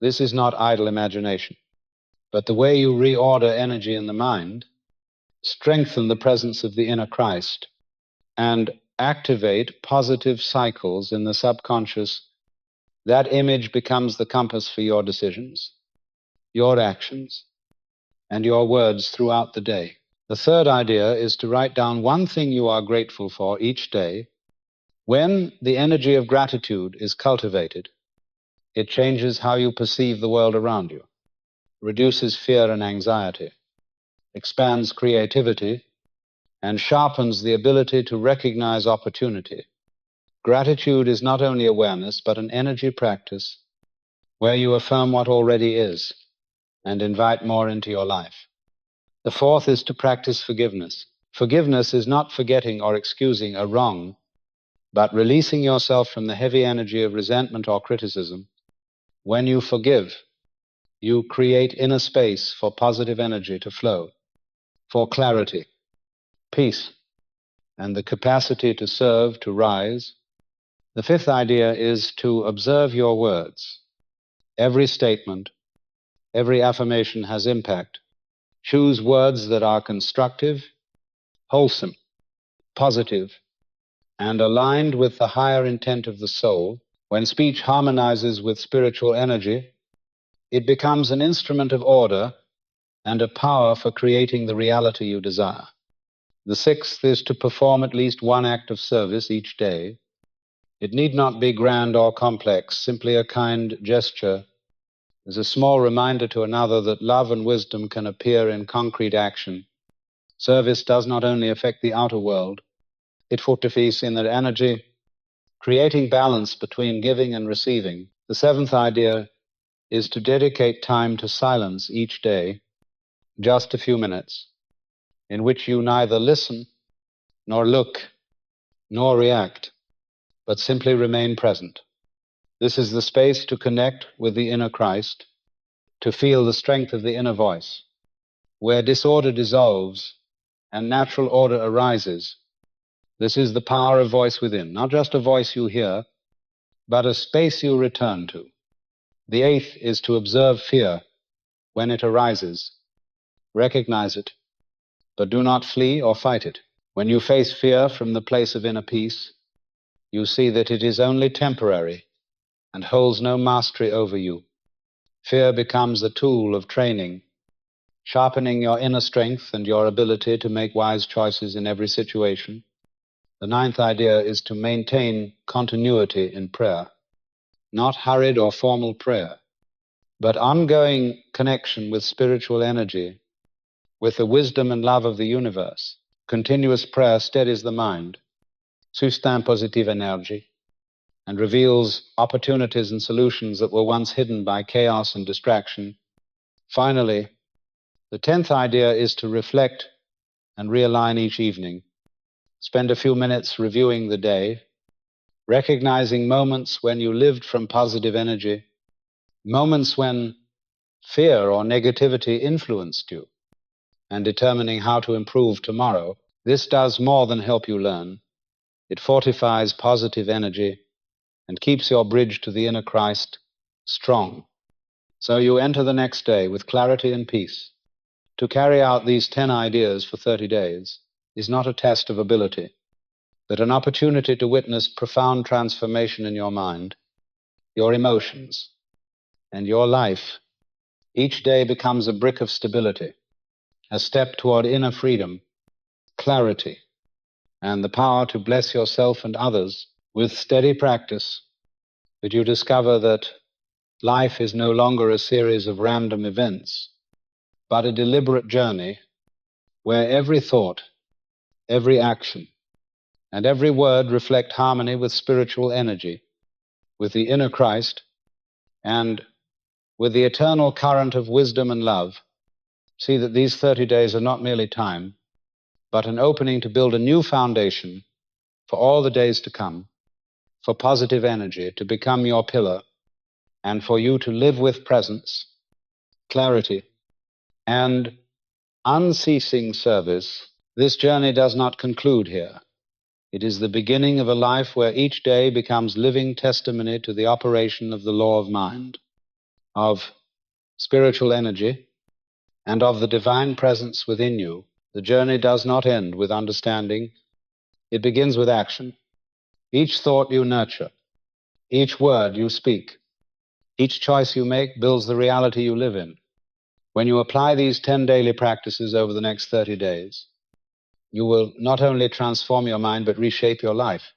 This is not idle imagination, but the way you reorder energy in the mind, strengthen the presence of the inner Christ, and activate positive cycles in the subconscious. That image becomes the compass for your decisions, your actions, and your words throughout the day. The third idea is to write down one thing you are grateful for each day. When the energy of gratitude is cultivated, it changes how you perceive the world around you, reduces fear and anxiety, expands creativity, and sharpens the ability to recognize opportunity. Gratitude is not only awareness, but an energy practice where you affirm what already is and invite more into your life. The fourth is to practice forgiveness. Forgiveness is not forgetting or excusing a wrong, but releasing yourself from the heavy energy of resentment or criticism. When you forgive, you create inner space for positive energy to flow, for clarity, peace, and the capacity to serve, to rise. The fifth idea is to observe your words. Every statement, every affirmation has impact. Choose words that are constructive, wholesome, positive, and aligned with the higher intent of the soul. When speech harmonizes with spiritual energy, it becomes an instrument of order and a power for creating the reality you desire. The sixth is to perform at least one act of service each day. It need not be grand or complex, simply a kind gesture is a small reminder to another that love and wisdom can appear in concrete action Service does not only affect the outer world, it fortifies inner energy, creating balance between giving and receiving. The seventh idea is to dedicate time to silence each day, just a few minutes, in which you neither listen, nor look, nor react, but simply remain present. This is the space to connect with the inner Christ, to feel the strength of the inner voice. Where disorder dissolves and natural order arises, this is the power of voice within, not just a voice you hear, but a space you return to. The eighth is to observe fear when it arises. Recognize it, but do not flee or fight it. When you face fear from the place of inner peace, you see that it is only temporary and holds no mastery over you. Fear becomes the tool of training, sharpening your inner strength and your ability to make wise choices in every situation. The ninth idea is to maintain continuity in prayer, not hurried or formal prayer, but ongoing connection with spiritual energy, with the wisdom and love of the universe. Continuous prayer steadies the mind, sustain positive énergie, and reveals opportunities and solutions that were once hidden by chaos and distraction. Finally, the 10th idea is to reflect and realign each evening. Spend a few minutes reviewing the day, recognizing moments when you lived from positive energy, moments when fear or negativity influenced you, and determining how to improve tomorrow. This does more than help you learn. It fortifies positive energy and keeps your bridge to the inner Christ strong. So you enter the next day with clarity and peace. To carry out these 10 ideas for 30 days is not a test of ability, but an opportunity to witness profound transformation in your mind, your emotions, and your life. Each day becomes a brick of stability, a step toward inner freedom, clarity, and the power to bless yourself and others. With steady practice, that you discover that life is no longer a series of random events, but a deliberate journey where every thought, every action, and every word reflect harmony with spiritual energy, with the inner Christ, and with the eternal current of wisdom and love. See that these 30 days are not merely time, but an opening to build a new foundation for all the days to come, for positive energy to become your pillar, and for you to live with presence, clarity, and unceasing service. This journey does not conclude here. It is the beginning of a life where each day becomes living testimony to the operation of the law of mind, of spiritual energy, and of the divine presence within you. The journey does not end with understanding. It begins with action. Each thought you nurture, each word you speak, each choice you make builds the reality you live in. When you apply these 10 daily practices over the next 30 days, you will not only transform your mind, but reshape your life.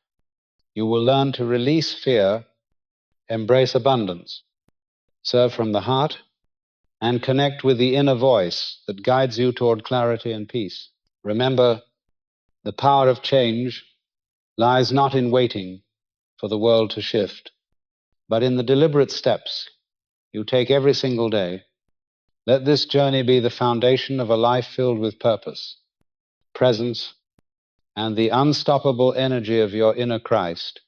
You will learn to release fear, embrace abundance, serve from the heart, and connect with the inner voice that guides you toward clarity and peace. Remember, the power of change lies not in waiting for the world to shift, but in the deliberate steps you take every single day. Let this journey be the foundation of a life filled with purpose, presence, and the unstoppable energy of your inner Christ.